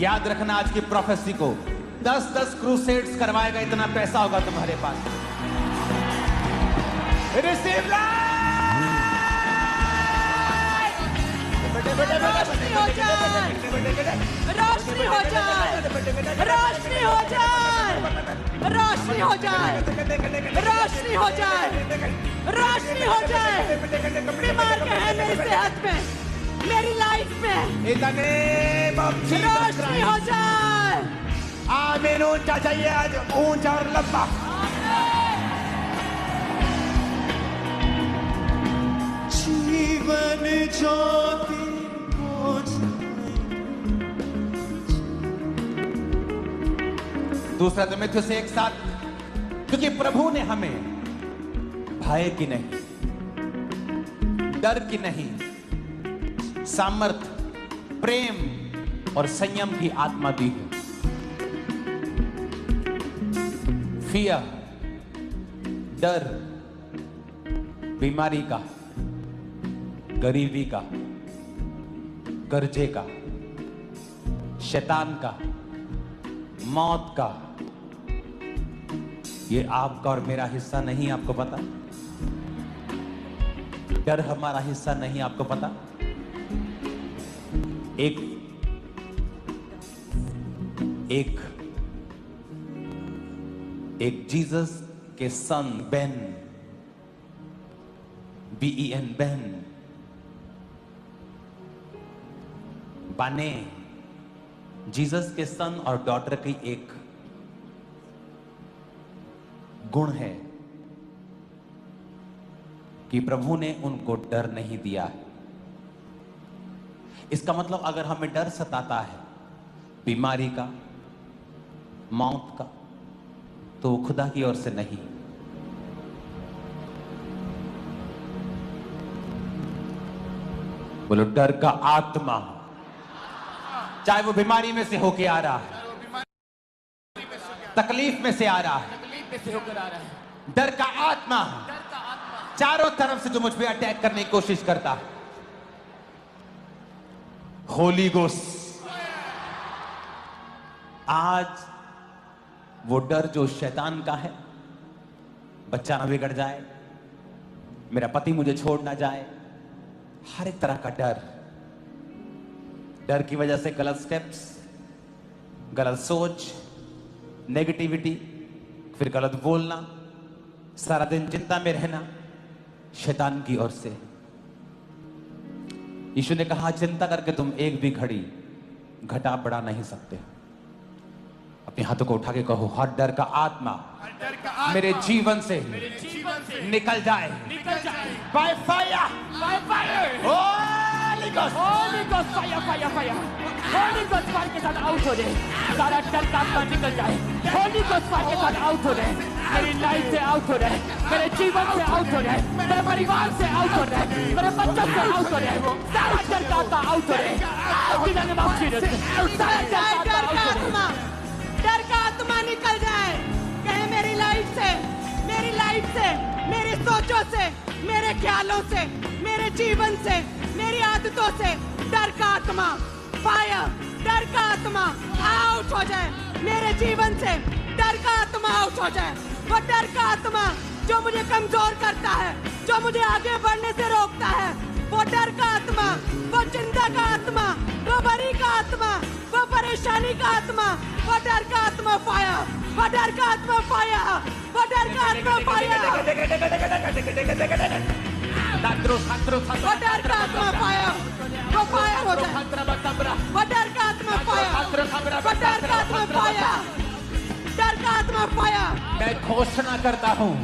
याद रखना आज की प्रोफेसी को, 10-10 क्रूसेड्स करवाएगा, इतना पैसा होगा तुम्हारे पास। रिसीव रोशनी हो जाए, रोशनी हो जाए, रोशनी हो जाए, रोशनी हो जाए, रोशनी हो जाए, रोशनी हो जाए, बीमार के है मेरी सेहत में, मेरी लाइफ में, In the name of Jesus रोशनी हो Christ. जाए, आमीन। ऊंचा चाहिए आज, ऊंचा और लंबा। जीवन ज्योति दूसरा तिमुथियुस से एक साथ, क्योंकि प्रभु ने हमें भय की नहीं, डर की नहीं, सामर्थ, प्रेम और संयम की आत्मा दी है। फियर, डर, बीमारी का, गरीबी का, कर्जे का, शैतान का, मौत का, ये आपका और मेरा हिस्सा नहीं, आपको पता? डर हमारा हिस्सा नहीं, आपको पता? एक जीसस के सन बेन, BEN, बेन, बने, जीसस के सन और डॉटर की एक गुण है कि प्रभु ने उनको डर नहीं दिया है। इसका मतलब अगर हमें डर सताता है बीमारी का, मौत का, तो वो खुदा की ओर से नहीं। बोलो डर का आत्मा, चाहे वो बीमारी में से होके आ रहा है, तकलीफ में से आ रहा है, डर का आत्मा चारों तरफ से जो मुझ पे अटैक करने की कोशिश करता है, होली गोस्ट, आज वो डर जो शैतान का है, बच्चा ना बिगड़ जाए, मेरा पति मुझे छोड़ ना जाए, हर एक तरह का डर, डर की वजह से गलत स्टेप्स, गलत सोच, नेगेटिविटी, फिर गलत बोलना, सारा दिन चिंता में रहना, शैतान की ओर से। यीशु ने कहा चिंता करके तुम एक भी घड़ी घटा बढ़ा नहीं सकते। अपने हाथों को उठा के कहो हर डर का आत्मा मेरे जीवन से निकल जाए by fire, Holi ghost, Holi ghost, fire fire fire, Holi ghost fire के साथ आउट हो जाए, सारा डर का आत्मा निकल जाए, होली गोस्ट फायर के साथ आउट हो जाए, मेरी लाइफ से आउट हो जाए, मेरे जीवन से आउट हो जाए, मेरे परिवार से आउट हो जाए, मेरे बच्चों से आउट हो जाए, सारा डर का आत्मा आउट हो जाए, डर का आत्मा निकल जाए, कहे मेरी लाइफ से, मेरी लाइफ से, मेरी सोचों से, मेरे ख्यालों से, मेरे जीवन से, मेरी आदतों से डर का आत्मा फायर, डर का आत्मा आउट हो जाए, मेरे जीवन से डर का आत्मा आउट हो जाए। वो डर का आत्मा जो मुझे कमजोर करता है, जो मुझे आगे बढ़ने से रोकता है, वो डर का आत्मा, वो चिंता का आत्मा, वो बरी का आत्मा, वो परेशानी का आत्मा, वो डर का आत्मा फायर, वो डर का आत्मा फायर, वो डर का आत्मा फायर, वो डर का आत्मा फायर, वो फायर हो जाए, वो डर का आत्मा फायर, वो डर का आत्मा फायर, डर का आत्मा फायर। मैं घोषणा करता हूं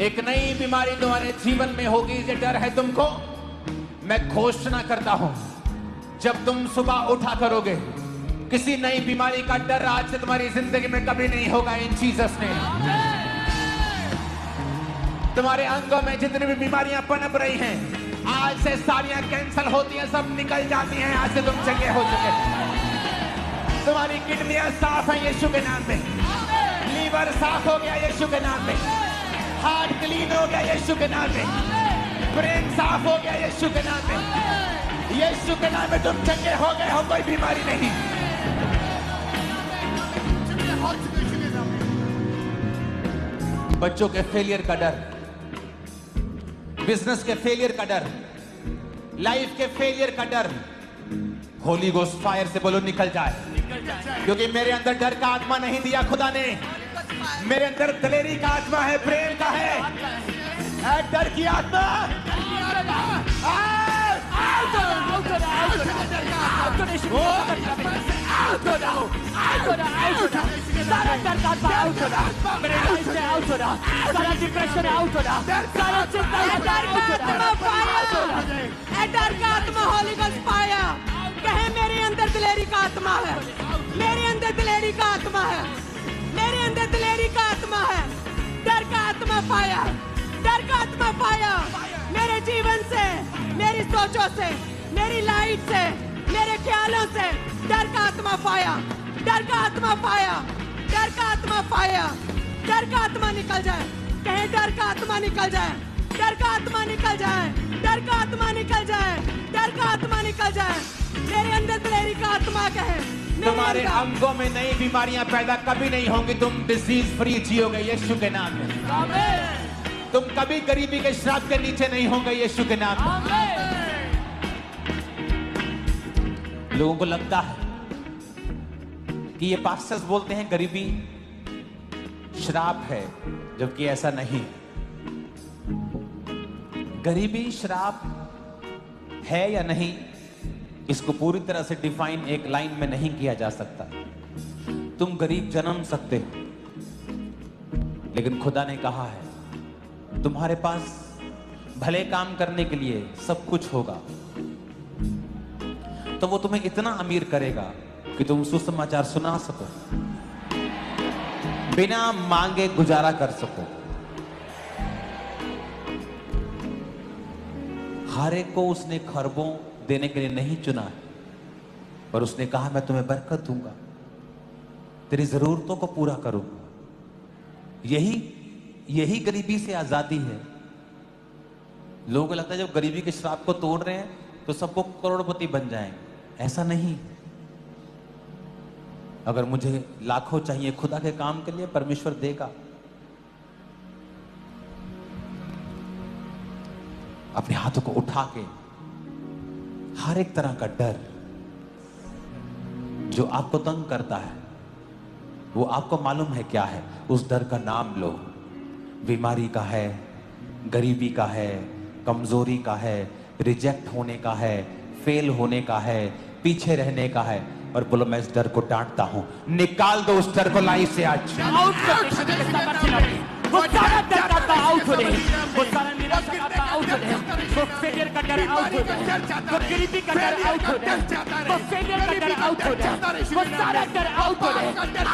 एक नई बीमारी तुम्हारे जीवन में होगी, ये डर है तुमको। मैं घोषणा करता हूं जब तुम सुबह उठा करोगे किसी नई बीमारी का डर आज से तुम्हारी जिंदगी में कभी नहीं होगा इन जीसस ने। तुम्हारे अंगों में जितनी भी बीमारियां पनप रही हैं आज से सारियां कैंसल होती हैं, सब निकल जाती हैं, आज से तुम चंगे हो चुके। तुम्हारी किडनियां साफ हैं यीशु के नाम में, लीवर साफ हो गया यीशु के नाम में, हार्ट क्लीन हो गया यीशु के नाम में, ब्रेन साफ हो गया यीशु के नाम में, यीशु के नाम में तुम चंगे हो गए हो, कोई बीमारी नहीं। बच्चों के फेलियर का डर, बिजनेस के फेलियर का डर, लाइफ के फेलियर का डर, होली गोस्ट फायर से बोलो निकल जाए, क्योंकि मेरे अंदर डर का आत्मा नहीं दिया खुदा ने, मेरे अंदर दिलेरी का आत्मा है, प्रेम का है, डर की आत्मा सारा डर का आत्मा आउट हो रहा, मेरे लाइफ से आउट हो रहा, सारा डिप्रेशन आउट हो रहा, सारा चिंता डर का आत्मा फायर, डर का आत्मा होली गोस्ट फायर, कहे मेरे अंदर दिलेरी का आत्मा है, मेरे अंदर दिलेरी का आत्मा है, मेरे अंदर दिलेरी का आत्मा है, डर का आत्मा फायर, डर का आत्मा फायर, मेरे जीवन से, मेरी सोचों से, मेरी लाइफ से, मेरे ख्यालों से डर का आत्मा फायर, डर का आत्मा फायर, डर का आत्मा फायर, डर का आत्मा निकल जाए, कहे डर का आत्मा निकल जाए, डर का आत्मा निकल जाए, डर का आत्मा निकल जाए, डर का आत्मा निकल जाए, मेरे अंदर दिलेरी का आत्मा कहे तुम्हारे अंगों में नई बीमारियां पैदा कभी नहीं होंगी। तुम डिजीज फ्री जियोगे यीशु के नाम में। तुम कभी गरीबी के श्राप के नीचे नहीं होंगे यीशु के नाम में। लोगों को लगता है कि ये पास्टर्स बोलते हैं गरीबी श्राप है, जबकि ऐसा नहीं। गरीबी श्राप है या नहीं, इसको पूरी तरह से डिफाइन एक लाइन में नहीं किया जा सकता। तुम गरीब जन्म सकते हो, लेकिन खुदा ने कहा है तुम्हारे पास भले काम करने के लिए सब कुछ होगा, तो वो तुम्हें इतना अमीर करेगा कि तुम सुसमाचार सुना सको, बिना मांगे गुजारा कर सको। हर एक को उसने खरबों देने के लिए नहीं चुना है, पर उसने कहा मैं तुम्हें बरकत दूंगा, तेरी जरूरतों को पूरा करूंगा। यही गरीबी से आजादी है। लोगों को लगता है जब गरीबी के श्राप को तोड़ रहे हैं तो सबको करोड़पति बन जाएंगे। ऐसा नहीं। अगर मुझे लाखों चाहिए खुदा के काम के लिए, परमेश्वर देगा। अपने हाथों को उठा के हर एक तरह का डर जो आपको तंग करता है, वो आपको मालूम है क्या है, उस डर का नाम लो। बीमारी का है, गरीबी का है, कमजोरी का है, रिजेक्ट होने का है, फेल होने का है, पीछे रहने का है, और बोलो मैं इस डर को डांटता हूं। निकाल दो उस डर को लाइफ से आज। वो सारा डर का आउट हो रहे, वो सारा निराशा का आउट हो रहे, वो फेलियर का डर आउट हो रहा है, वो गरीबी का डर आउट हो रहा है, वो फेलियर का डर आउट हो रहा है, वो सारा डर आउट हो रहा है।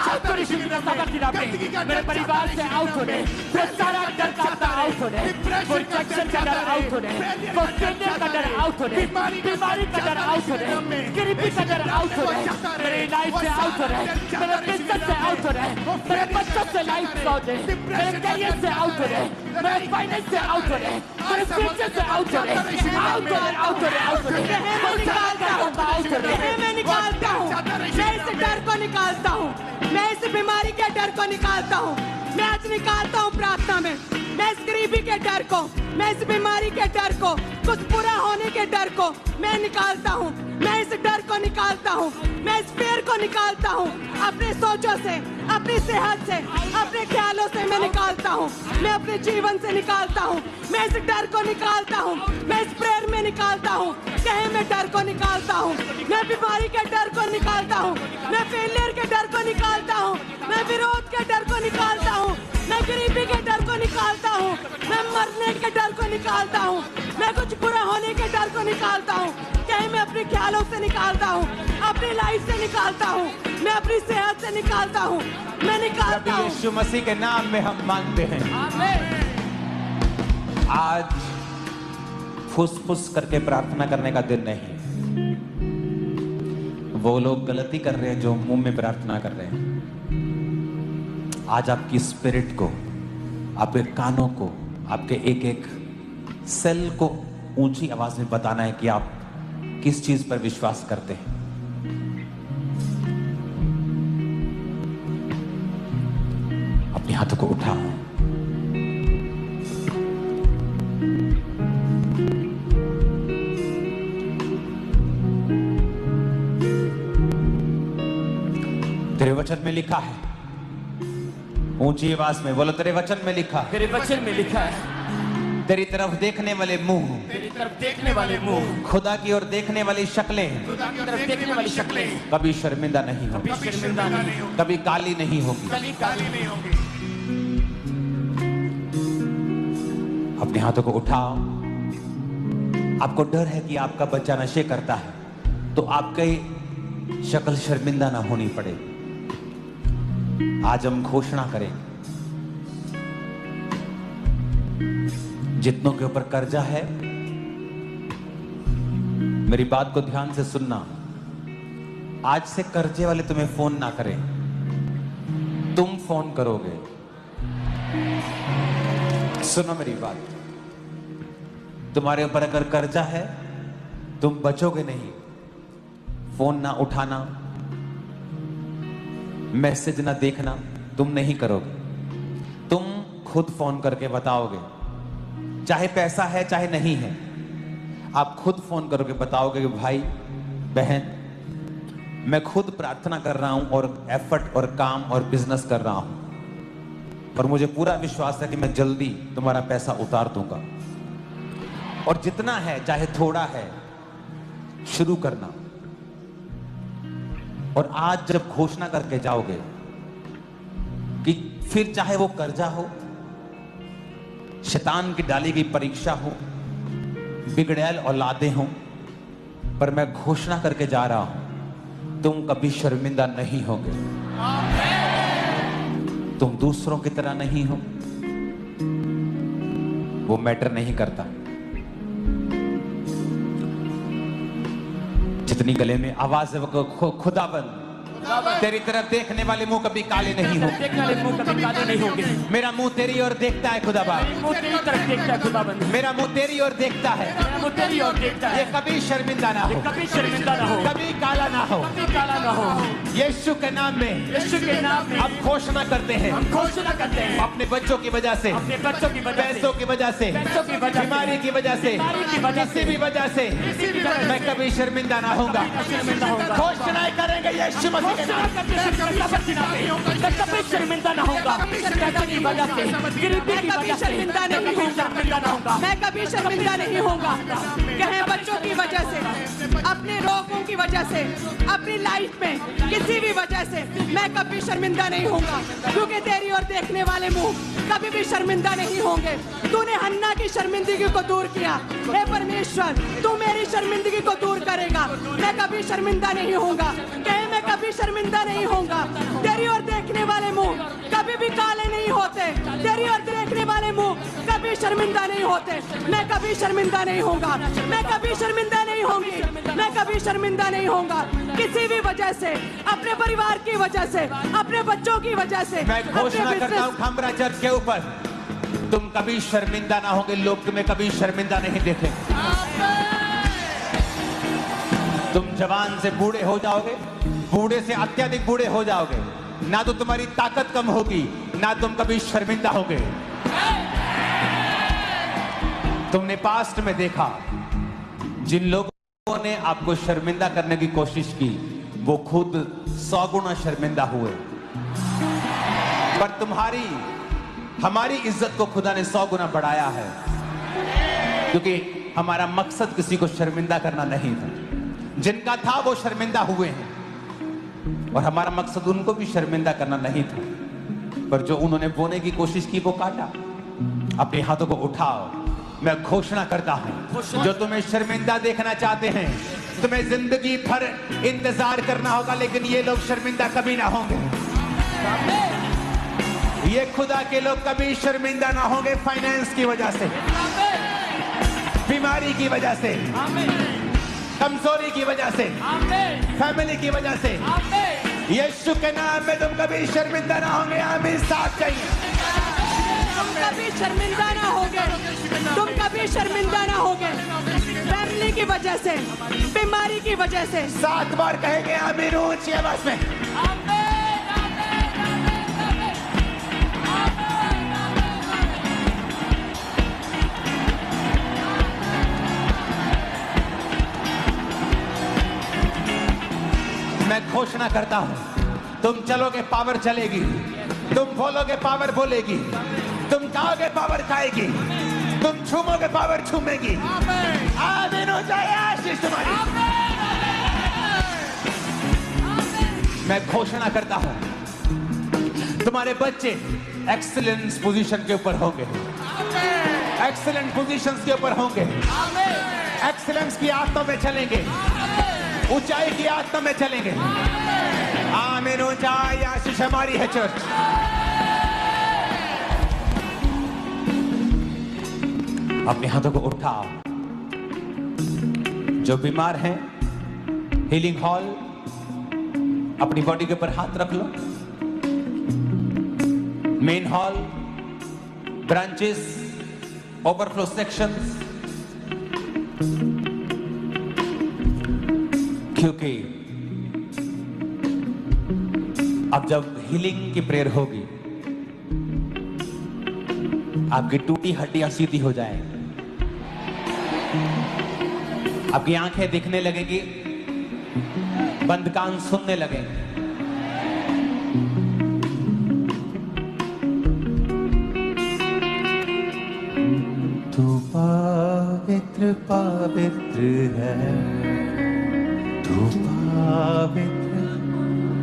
आउट हो रही है साबर की राह पे, मेरे परिवार से आउट हो रहे, वो सारा डर का आउट हो रहा है, वो रिजेक्शन का डर आउट हो रहा है, वो फेलियर का डर आउट हो रहा है, बीमारी का डर आउट हो रहा है, गरीबी का डर आउट हो रहा है, मेरे लाइफ से आउट हो रहा है, मेरे बिजनेस से आउट हो रहा है, मेरे बच्चों से लाइफ से आउट है, मेरे करियर से आउट हो रहे, मेरे फाइनेंस से आउट हो रहे, मेरे फ्यूचर से आउट हो रहे, आउट हो रहे, आउट हो रहे, आउट हो रहे। मैं निकालता हूँ, मैं इस डर को निकालता हूँ, मैं इस बीमारी के डर को निकालता हूँ, मैं आज निकालता हूँ प्रार्थना में। मैं इस गरीबी के डर को, मैं इस बीमारी के डर को, कुछ बुरा होने के डर को मैं निकालता हूँ। मैं इस डर को निकालता हूँ, मैं इस फेर को निकालता हूँ। अपने सोचों से, अपनी सेहत से, अपने ख्यालों से मैं निकालता हूँ, मैं अपने जीवन से निकालता हूँ। मैं इस डर को निकालता हूँ, मैं इस प्रेयर में निकालता हूँ। कहीं मैं डर को निकालता हूँ, मैं बीमारी के डर को निकालता हूँ, मैं फेलियर के डर को निकालता हूँ, मैं विरोध के डर को निकालता हूँ, मैं गरीबी के डर को निकालता हूँ, मैं मरने के डर को निकालता हूँ, मैं कुछ बुरा होने के डर को निकालता हूँ। कहीं मैं अपने ख्यालों से निकालता हूँ, अपनी लाइफ से निकालता हूँ, मैं अपनी सेहत से निकालता हूँ, मैं निकालता हूँ। यीशु मसीह के नाम में हम मांगते हैं। आज फुस-फुस करके प्रार्थना करने का दिन नहीं। वो लोग गलती कर रहे हैं जो मुंह में प्रार्थना कर रहे हैं। आज आपकी स्पिरिट को, आपके कानों को, आपके एक एक सेल को ऊंची आवाज में बताना है कि आप किस चीज पर विश्वास करते हैं। अपने हाथों को उठाओ। तेरे वचन में लिखा है, ऊंची आवाज में बोलो, तेरे वचन में लिखा है, तेरे वचन में लिखा है, तेरी तरफ देखने वाले मुंह, तेरी तरफ देखने वाले मुंह, खुदा की ओर देखने वाली शक्लें खुदा की तरफ देखने वाली शक्लें कभी शर्मिंदा नहीं होगी, कभी शर्मिंदा नहीं होगी, कभी काली नहीं होगी। कभी काली नहीं होगी। अपने हाथों को उठाओ। आपको डर है कि आपका बच्चा नशे करता है, तो आपकी शक्ल शर्मिंदा ना होनी पड़े। आज हम घोषणा करेंगे, जितनों के ऊपर कर्जा है, मेरी बात को ध्यान से सुनना। आज से कर्जे वाले तुम्हें फोन ना करें, तुम फोन करोगे। सुनो मेरी बात, तुम्हारे ऊपर अगर कर्जा है, तुम बचोगे नहीं, फोन ना उठाना, मैसेज ना देखना तुम नहीं करोगे। तुम खुद फोन करके बताओगे, चाहे पैसा है चाहे नहीं है, आप खुद फोन करके बताओगे कि भाई बहन मैं खुद प्रार्थना कर रहा हूं और एफर्ट और काम और बिजनेस कर रहा हूं और मुझे पूरा विश्वास है कि मैं जल्दी तुम्हारा पैसा उतार दूंगा। और जितना है चाहे थोड़ा है, शुरू करना। और आज जब घोषणा करके जाओगे कि फिर चाहे वो कर्जा हो, शैतान की डाली गई परीक्षा हो, बिगड़ैल औलादे हों, पर मैं घोषणा करके जा रहा हूं तुम कभी शर्मिंदा नहीं होगे। तुम दूसरों की तरह नहीं हो, वो मैटर नहीं करता। जितनी गले में आवाज है वो खुदाबंद तेरी तरफ देखने वाले मुंह कभी काले नहीं होंगे। देखने वाले मुंह कभी काले नहीं होंगे। मेरा मुंह तेरी ओर देखता है खुदाबंद। मुंह तेरी तरफ देखता है खुदाबंद। मेरा मुंह तेरी ओर देखता है। मेरा मुंह तेरी ओर देखता है। ये कभी शर्मिंदा ना हो, कभी शर्मिंदा ना हो, कभी काला ना हो, कभी काला ना हो। यीशु के नाम में, यीशु के नाम में अब घोषणा करते हैं, हम घोषणा करते हैं अपने बच्चों की वजह से, अपने बच्चों की वजह से, पैसों की वजह से, पैसों की वजह से, बीमारी की वजह से, बीमारी की वजह से, किसी भी वजह से मैं कभी शर्मिंदा ना होऊंगा। शर्मिंदा होगा। घोषणाएं करेंगे यीशु मसीह के नाम में। मैं कभी शर्मिंदा ना होगा। पैसे की वजह से, गरीबी की वजह से शर्मिंदा नहीं होगा। मैं कभी शर्मिंदा नहीं होगा। कहीं बच्चों की वजह से, अपने रोगों की वजह से, अपनी लाइफ में किसी भी वजह से मैं कभी शर्मिंदा नहीं होगा, क्योंकि तेरी ओर देखने वाले मुंह कभी भी शर्मिंदा नहीं होंगे। तूने हन्ना की शर्मिंदगी को दूर किया। हे परमेश्वर, तू मेरी शर्मिंदगी को दूर करेगा। मैं कभी शर्मिंदा नहीं होगा। कहीं मैं कभी शर्मिंदा नहीं होगा। तेरी ओर देखने वाले मुंह कभी भी काले नहीं होते। तेरी ओर देखने वाले मुंह कभी शर्मिंदा नहीं होते। मैं कभी शर्मिंदा नहीं होगा। मैं कभी शर्मिंदा नहीं होंगी। मैं कभी शर्मिंदा नहीं होगा। किसी भी वजह से, अपने परिवार की वजह से, अपने बच्चों की वजह से, मैं घोषणा करता हूं खमरा चर्च के ऊपर, तुम कभी शर्मिंदा ना होगे। लोग तुम्हें कभी शर्मिंदा नहीं देखेंगे। तुम जवान से बूढ़े हो जाओगे, बूढ़े से अत्यधिक बूढ़े हो जाओगे, ना तो तुम्हारी ताकत कम होगी, ना तुम कभी शर्मिंदा होगे। तुमने पास्ट में देखा, जिन लोगों ने आपको शर्मिंदा करने की कोशिश की वो खुद 100 गुना शर्मिंदा हुए। पर हमारी इज्जत को खुदा ने 100 गुना बढ़ाया है, क्योंकि हमारा मकसद किसी को शर्मिंदा करना नहीं था। जिनका था वो शर्मिंदा हुए हैं, और हमारा मकसद उनको भी शर्मिंदा करना नहीं था। पर जो उन्होंने बोने की कोशिश की वो काटा। अपने हाथों को उठाओ, मैं घोषणा करता हूं, जो तुम्हें शर्मिंदा देखना चाहते हैं, तुम्हें जिंदगी भर इंतजार करना होगा, लेकिन ये लोग शर्मिंदा कभी ना होंगे। ये खुदा के लोग कभी शर्मिंदा ना होंगे। फाइनेंस की वजह से, बीमारी की वजह से, कमजोरी की वजह से, फैमिली की वजह से, यीशु के नाम में तुम कभी शर्मिंदा ना होंगे। आमीन। साथ चाहिए। तुम कभी शर्मिंदा ना होगे। तुम कभी शर्मिंदा ना होगे। फैमिली की वजह से, बीमारी की वजह से। 7 बार कहेंगे आमीन ऊंची आवाज में। मैं घोषणा करता हूं, तुम चलोगे पावर चलेगी, तुम बोलोगे पावर बोलेगी, तुम खाओगे पावर खाएगी, तुम छूमोगे पावर छूमेगी। आमीन हो जाए आशीष तुम्हारी। मैं घोषणा करता हूं, तुम्हारे बच्चे एक्सीलेंस पोजीशन के ऊपर होंगे, एक्सीलेंट पोजीशंस के ऊपर होंगे, एक्सीलेंस की आत्मा में चलेंगे, ऊंचाई की आत्मा में चलेंगे। आमीन। ऊंचाई आशीष हमारी है चर्च। अपने हाथों को उठाओ। जो बीमार हैं, हीलिंग हॉल, अपनी बॉडी के ऊपर हाथ रख लो। Main hall, branches, overflow sections, क्योंकि अब जब हीलिंग की प्रेयर होगी, आपकी टूटी हड्डियां सीधी हो जाएंगी, आपकी आंखें दिखने लगेगी, बंद कान सुनने लगेंगे। तू पवित्र पवित्र है, तू पवित्र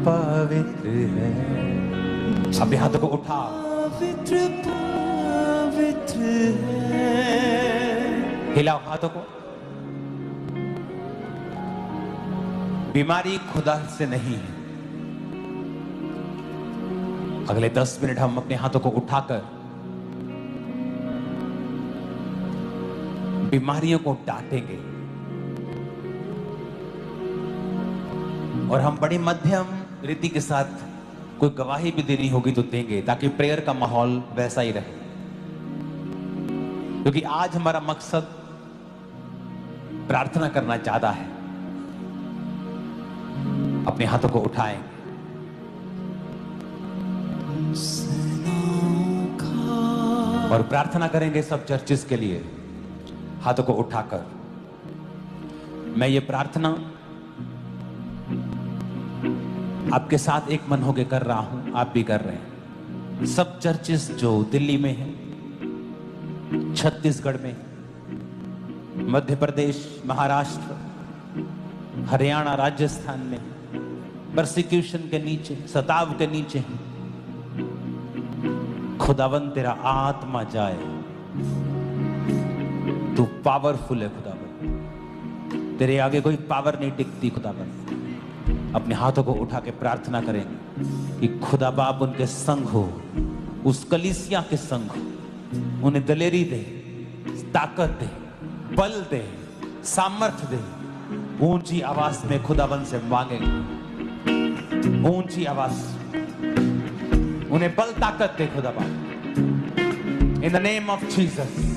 पवित्र है। अब हाथों को उठा, पवित्र पवित्र है। हिलाओ हाथों को। बीमारी खुदा से नहीं है। अगले 10 मिनट हम अपने हाथों को उठाकर बीमारियों को डांटेंगे और हम बड़ी मध्यम रीति के साथ कोई गवाही भी देनी होगी तो देंगे, ताकि प्रेयर का माहौल वैसा ही रहे। क्योंकि आज हमारा मकसद प्रार्थना करना ज्यादा है। अपने हाथों को उठाएं और प्रार्थना करेंगे सब चर्चिस के लिए, हाथों को उठाकर। मैं ये प्रार्थना आपके साथ एक मन होकर कर रहा हूं, आप भी कर रहे हैं। सब चर्चिस जो दिल्ली में है, छत्तीसगढ़ में, मध्य प्रदेश, महाराष्ट्र, हरियाणा, राजस्थान में परसिक्यूशन के नीचे, सताव के नीचे हैं, खुदावन तेरा आत्मा जाए। तू पावरफुल है खुदावन, तेरे आगे कोई पावर नहीं टिकती खुदावन। अपने हाथों को उठा के प्रार्थना करेंगे कि खुदा बाप उनके संग हो, उस कलीसिया के संग हो, उन्हें दलेरी दे, ताकत दे, बल दे, सामर्थ्य दे। ऊंची आवाज में खुदावन से मांगेंगे, ऊंची आवाज, उन्हें बल ताकत दे खुदा बाप, इन द नेम ऑफ जीसस।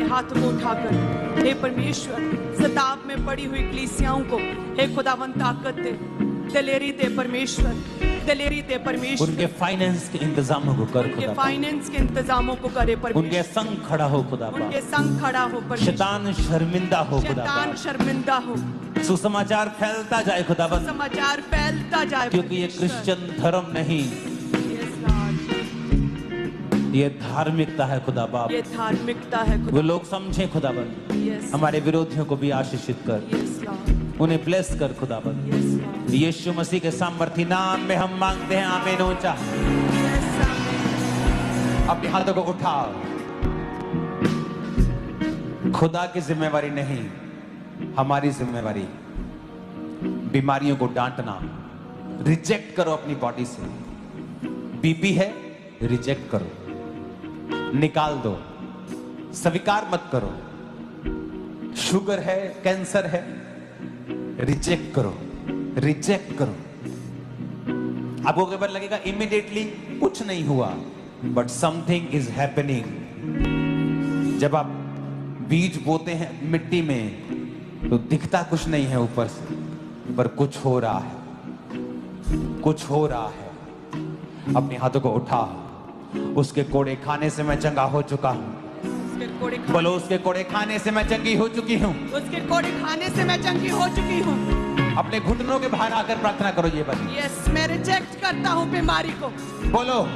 हाथों को उठाकर, हे परमेश्वर, सताव में पड़ी हुई कलीसियाओं को हे खुदावन ताकत दे, दलेरी दे परमेश्वर, दलेरी दे परमेश्वर। उनके फाइनेंस के इंतजामों को कर खुदा, उनके फाइनेंस के इंतजामों को करे परमेश्वर। उनके संग खड़ा हो खुदा, उनके संग खड़ा हो परमेश्वर। शैतान शर्मिंदा हो खुदा, शैतान शर्मिंदा हो। सुसमाचार फैलता जाए खुदावन, समाचार फैलता जाए, क्योंकि ये क्रिश्चियन धर्म नहीं, ये धार्मिकता है खुदा बाप। ये धार्मिकता है खुदा। वो लोग समझे खुदावन, हमारे विरोधियों को भी आशीषित कर, उन्हें ब्लेस कर खुदावन। यीशु मसीह के सामर्थी नाम में हम मांगते हैं, आमीन। ऊंचा अपने हाथों को उठाओ। खुदा की जिम्मेवारी नहीं, हमारी जिम्मेवारी बीमारियों को डांटना। रिजेक्ट करो अपनी बॉडी से। बीपी है, रिजेक्ट करो, निकाल दो, स्वीकार मत करो। शुगर है, कैंसर है, रिजेक्ट करो, रिजेक्ट करो। आपको कई बार लगेगा इमीडिएटली कुछ नहीं हुआ, बट समथिंग इज हैपनिंग। जब आप बीज बोते हैं मिट्टी में तो दिखता कुछ नहीं है ऊपर से, पर कुछ हो रहा है, कुछ हो रहा है। अपने हाथों को उठा। उसके कोड़े खाने से मैं चंगा हो चुका हूँ। बोलो, उसके कोड़े खाने से मैं चंगी हो चुकी हूँ। उसके कोड़े खाने से मैं चंगी हो चुकी हूँ। अपने घुटनों के बाहर आकर प्रार्थना करो ये बात। यस, मैं रिजेक्ट करता हूँ बीमारी को। बोलो,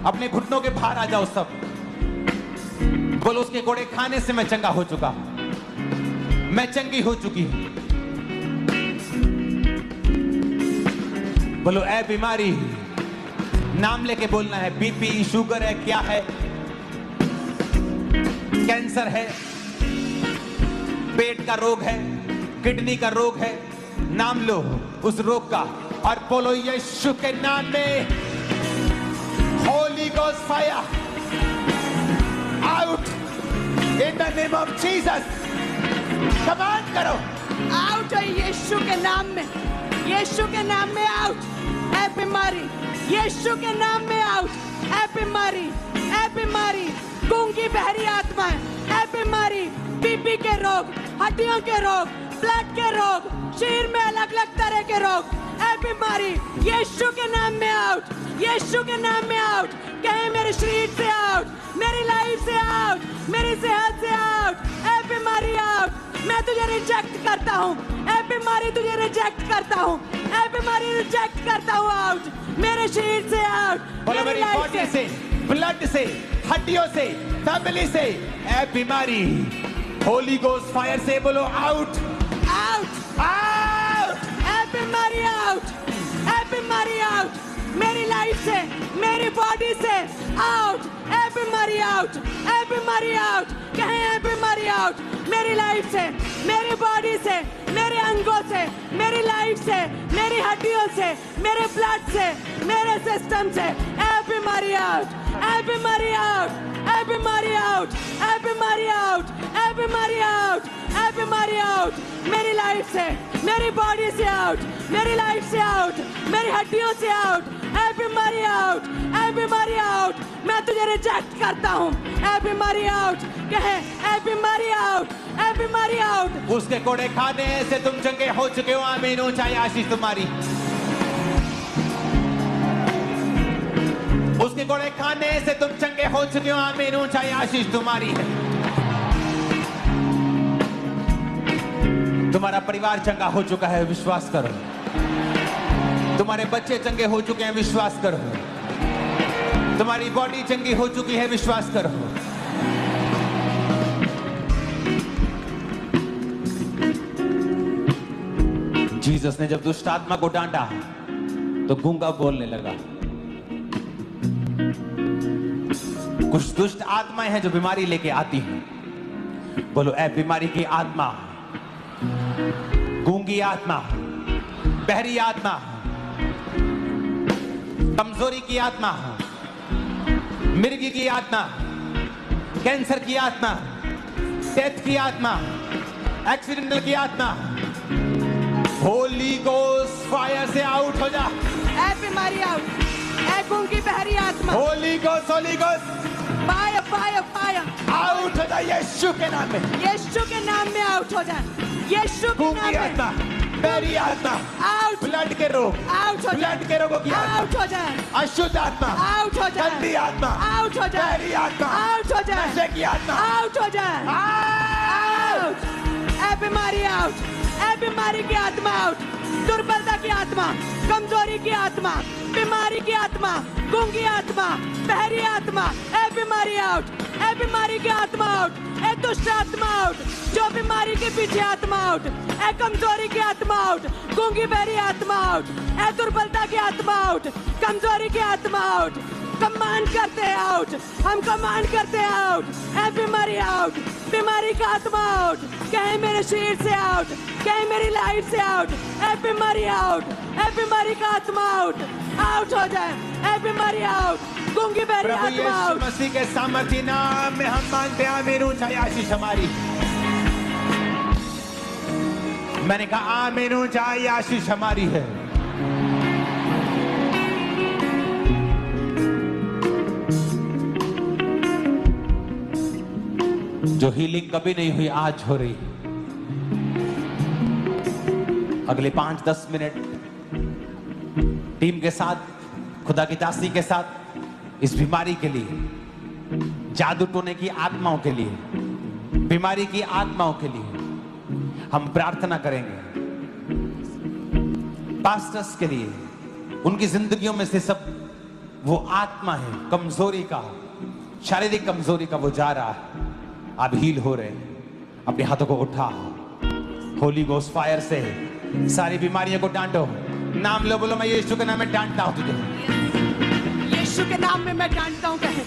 अपने घुटनों के बाहर आ जाओ सब। बोलो, उसके कोड़े खाने से मैं चंगा हो चुका हूँ, मैं चंगी हो चुकी हूँ। बोलो, ऐ बीमारी, नाम लेके बोलना है। बीपी, शुगर है, क्या है, कैंसर है, पेट का रोग है, किडनी का रोग है, नाम लो उस रोग का और बोलो यीशु के नाम में, Holi God Ghost fire out in the name of Jesus. Command करो, आउट है यीशु के नाम में, यीशु के नाम में आउट है बीमारी, यीशु के नाम में आउट है बीमारी, है बीमारी, गूंगी बहरी आत्मा है बीमारी, बीपी के रोग, हड्डियों के रोग, ब्लड के रोग, शरीर में अलग अलग तरह के रोग, है बीमारी, यीशु के नाम में आउट, यीशु के नाम में आउट, कहे मेरे शरीर से आउट, मेरी लाइफ से आउट, मेरी सेहत से आउट, है बीमारी आउट, मैं तुझे रिजेक्ट करता हूँ, ऐ बीमारी तुझे रिजेक्ट करता हूँ, ऐ बीमारी रिजेक्ट करता हूँ आउट, मेरे शरीर से आउट, बोलो मेरी बॉडी से, ब्लड से, हड्डियों से, फैमिली से, ऐ बीमारी होली गोस्ट फायर से बोलो आउट, आउट, आउट, ऐ बीमारी आउट, ऐ बीमारी आउट, मेरी लाइफ से, मेरी बॉडी से आउट, ऐ बीमारी आउट, ऐ बीमारी आउट, कहें ऐ बीमारी आउट, मेरी लाइफ से, मेरी बॉडी से, मेरे अंगों से, मेरी लाइफ से, मेरी हड्डियों से, मेरे ब्लड से, मेरे सिस्टम से, ऐ बीमारी आउट, ऐ बीमारी आउट, ऐ बीमारी आउट, ऐ बीमारी आउट, ऐ बीमारी आउट, ऐ बीमारी आउट, मेरी लाइफ से, मेरी बॉडी से आउट, मेरी लाइफ से आउट, मेरी हड्डियों से आउट, ऐ बीमारी आउट, ऐ बीमारी आउट, मैं तुझे रिजेक्ट करता हूँ, ऐ बीमारी आउट, कहे ऐ बीमारी आउट, ऐ बीमारी आउट, उसके कोड़े खाने से तुम चंगे हो चुके हो, आमीन, ऊंचाई आशीष तुम्हारी, उसके कोड़े खाने से तुम चंगे हो चुके हो, आमीन, ऊंचाई आशीष तुम्हारी है, तुम्हारा परिवार चंगा हो चुका है, विश्वास करो, तुम्हारे बच्चे चंगे हो चुके हैं, विश्वास करो, तुम्हारी बॉडी चंगी हो चुकी है, विश्वास करो, जीसस ने जब दुष्ट आत्मा को डांटा तो गूंगा बोलने लगा। कुछ दुष्ट आत्माएं हैं जो बीमारी लेके आती हैं, बोलो ऐ बीमारी की आत्मा, गूंगी आत्मा, बहरी आत्मा, कमजोरी की आत्मा, मिर्गी की आत्मा, कैंसर की आत्मा, डेथ की आत्मा, एक्सीडेंटल की आत्मा, होली गोस्ट फायर से आउट हो जा, ऐ बीमारी आउट, ऐ गूंगी बहरी आत्मा, Holi ghost fire fire fire out हो जा यीशु के नाम में, यीशु के नाम में आउट हो जाए, यीशु के गूंगी नाम आत्मा, में बहरी आत्मा, आउट, ब्लड के रोग, आउट हो जाए, ब्लड के रोगों की आत्मा, आउट हो जाए, अशुद्ध आत्मा, आउट हो जाए, गंदी आत्मा, आउट हो जाए, बहरी आत्मा, आउट हो जाए, नशे की आत्मा, आउट हो जाए, आउट, ऐ बीमारी आउट, ऐ बीमारी की आत्मा आउट, दुर्बलता की आत्मा, कमजोरी की आत्मा, बीमारी की आत्मा, गूंगी आत्मा, बहरी आत्मा, ऐ बीमारी आउट, ऐ बीमारी की आत्मा आउट, ऐ दुष्ट आत्मा आउट, जो बीमारी के पीछे आत्मा आउट, ऐ कमजोरी की आत्मा आउट, गूंगी बहरी आत्मा आउट, ऐ दुर्बलता की आत्मा आउट, कमजोरी की आत्मा आउट, कमांड करते हैं आउट, हम कमांड करते हैं आउट, ऐ बीमारी आउट, बीमारी का आत्मा आउट, कहे मेरे शरीर से आउट, कहे मेरी लाइफ से आउट, ऐ बीमारी आउट, ऐ बीमारी का आत्मा आउट, आउट हो जाए, ऐ बीमारी आउट, गूंगी बहरी प्रभु आत्मा यीशु आउट, मसीह के सामर्थ्य नाम में हम मांगते हैं, आमीन, ऊंचाई आशीष हमारी, मैंने कहा आमीन, ऊंचाई आशीष हमारी है। जो हीलिंग कभी नहीं हुई आज हो रही, अगले 5-10 मिनट टीम के साथ, खुदा की दासी के साथ, इस बीमारी के लिए, जादू टोने की आत्माओं के लिए, बीमारी की आत्माओं के लिए हम प्रार्थना करेंगे, पास्टर्स के लिए, उनकी जिंदगियों में से सब वो आत्मा है कमजोरी का, शारीरिक कमजोरी का, वो जा रहा है, आप हील हो रहे हैं, अपने हाथों को उठाओ, होली गोस्ट फायर से सारी बीमारियों को डांटो, नाम लो, बोलो मैं यीशु के नाम में डांटता हूं तुझे, यीशु के नाम में मैं डांटता हूँ, कहे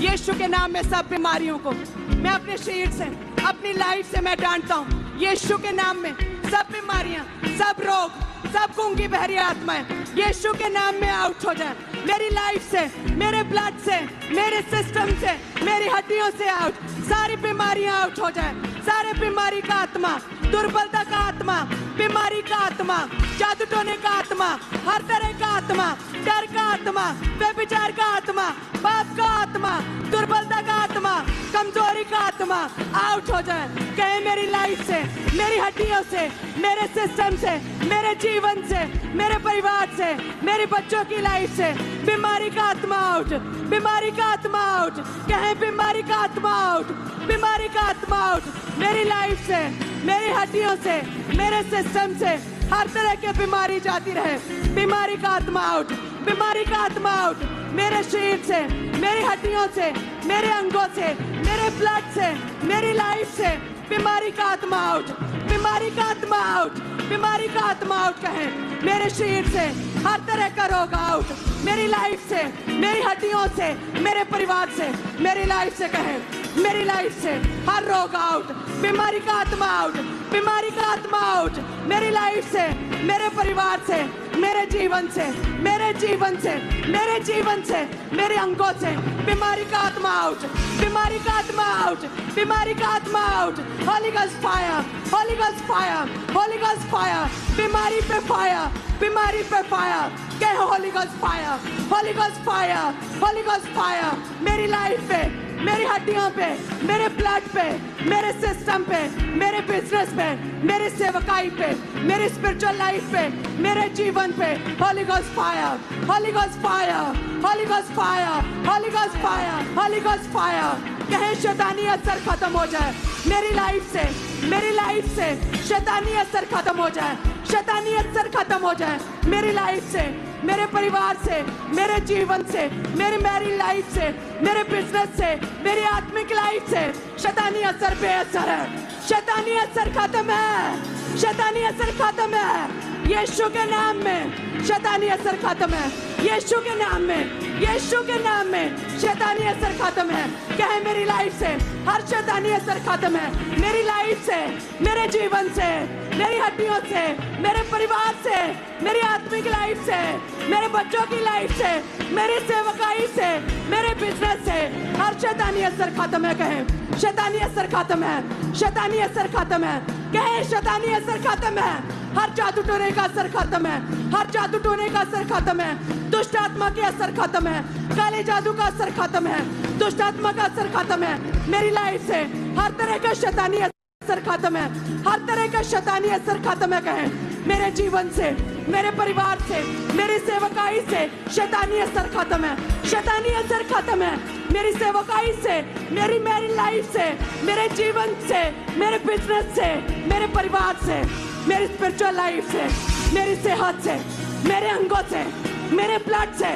यीशु के नाम में सब बीमारियों को मैं अपने शरीर से, अपनी लाइफ से मैं डांटता हूँ, यीशु के नाम में सब बीमारियां, सब रोग, सब गूंगी बहरी आत्माएं यीशु के नाम में आउट हो जाए। मेरी लाइफ से, मेरे ब्लड से, मेरे सिस्टम से, मेरी हड्डियों से आउट। सारी बीमारियां आउट हो जाए। सारे बीमारी का आत्मा, दुर्बलता का आत्मा, बीमारी का आत्मा, जादू टोने का आत्मा, हर तरह का आत्मा, डर का आत्मा, व्यभिचार का आत्मा, पाप का आत्मा, दुर्बलता का आत्मा, कमजोरी का आत्मा आउट हो जाए। कहे मेरी लाइफ से, मेरी हड्डियों से, मेरे सिस्टम से, मेरे जीवन से, मेरे परिवार से, मेरे बच्चों की लाइफ से बीमारी का आत्मा आउट, बीमारी का आत्मा आउट। कहे बीमारी का आत्मा आउट, बीमारी का आत्मा आउट। मेरी लाइफ से, मेरी हड्डियों से, मेरे सिस्टम से हर तरह की बीमारी जाती रहे। बीमारी का आत्मा आउट, बीमारी का आत्मा आउट। मेरे शरीर से, मेरी हड्डियों से, मेरे अंगों से, मेरे ब्लड से, मेरी लाइफ से बीमारी का आत्मा आउट, बीमारी का आत्मा आउट, बीमारी का आत्मा आउट। कहे मेरे शरीर से हर तरह का रोग आउट, मेरी लाइफ से, मेरी हड्डियों से, मेरे परिवार से, मेरी लाइफ से। कहे मेरी लाइफ से हर रोग आउट, बीमारी का आत्मा आउट, बीमारी का आत्मा आउट। मेरी लाइफ से, मेरे परिवार से, मेरे जीवन से, मेरे जीवन से, मेरे जीवन से, मेरे अंगों से बीमारी का आत्मा आउट, बीमारी का आत्मा आउट, बीमारी का आत्मा out. Holi ghost fire, Holi ghost fire, Holi ghost fire. बीमारी पे फायर, बीमारी पे फायर। कहे Holi ghost fire, Holi ghost fire, Holi ghost fire. मेरी लाइफ पे, मेरी हड्डियों पे, मेरे ब्लड पे, मेरे सिस्टम पे, मेरे बिजनेस पे, मेरी सेवकाई पे, मेरी स्पिरिचुअल लाइफ पे, मेरे जीवन पे Holi ghost fire, Holi ghost fire, Holi ghost fire, Holi ghost fire, Holi ghost fire. कहे शैतानी असर खत्म हो जाए मेरी लाइफ से, मेरी लाइफ से शैतानी असर खत्म हो जाए, शैतानी असर खत्म हो जाए मेरी लाइफ से, मेरे परिवार से, मेरे जीवन से, मेरी मैरिड लाइफ से, मेरे बिजनेस से, मेरी आत्मिक लाइफ से। शैतानी असर बेअसर है, शैतानी असर खत्म है, शैतानी असर खत्म है यीशु के नाम में। शैतानी असर खत्म है यीशु के नाम में, यीशु के नाम में शैतानी असर खत्म है। कहे मेरी लाइफ से हर शैतानी असर खत्म है, मेरी लाइफ से, मेरे जीवन से, मेरी हड्डियों से, मेरे परिवार से, मेरी आत्मिक लाइफ से, मेरे बच्चों की लाइफ से, मेरी सेवकाई से, मेरे बिजनेस से हर शैतानी असर खत्म है। कहे शैतानी असर खत्म है, शैतानी असर खत्म है। कहे शैतानी असर खत्म है, हर जादू टोने का असर खत्म है, हर जादू टोने का असर खत्म है, दुष्ट आत्मा के असर खत्म है, काले जादू का असर खत्म है, दुष्ट आत्मा का असर खत्म है मेरी लाइफ से। हर तरह का शैतानी असर खत्म है, हर तरह का शैतानी असर खत्म है। कहे मेरे जीवन से, मेरे परिवार से, मेरी सेवकाई से शैतानी असर खत्म है, शैतानी असर खत्म है मेरी सेवकाई से, मेरी मैरिड लाइफ से, मेरे जीवन से, मेरे बिजनेस से, मेरे परिवार से, मेरी स्पिरिचुअल लाइफ से, मेरी सेहत से, मेरे अंगों से, मेरे ब्लड से,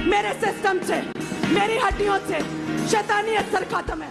मेरे सिस्टम से, मेरी हड्डियों से शैतानी असर खत्म है।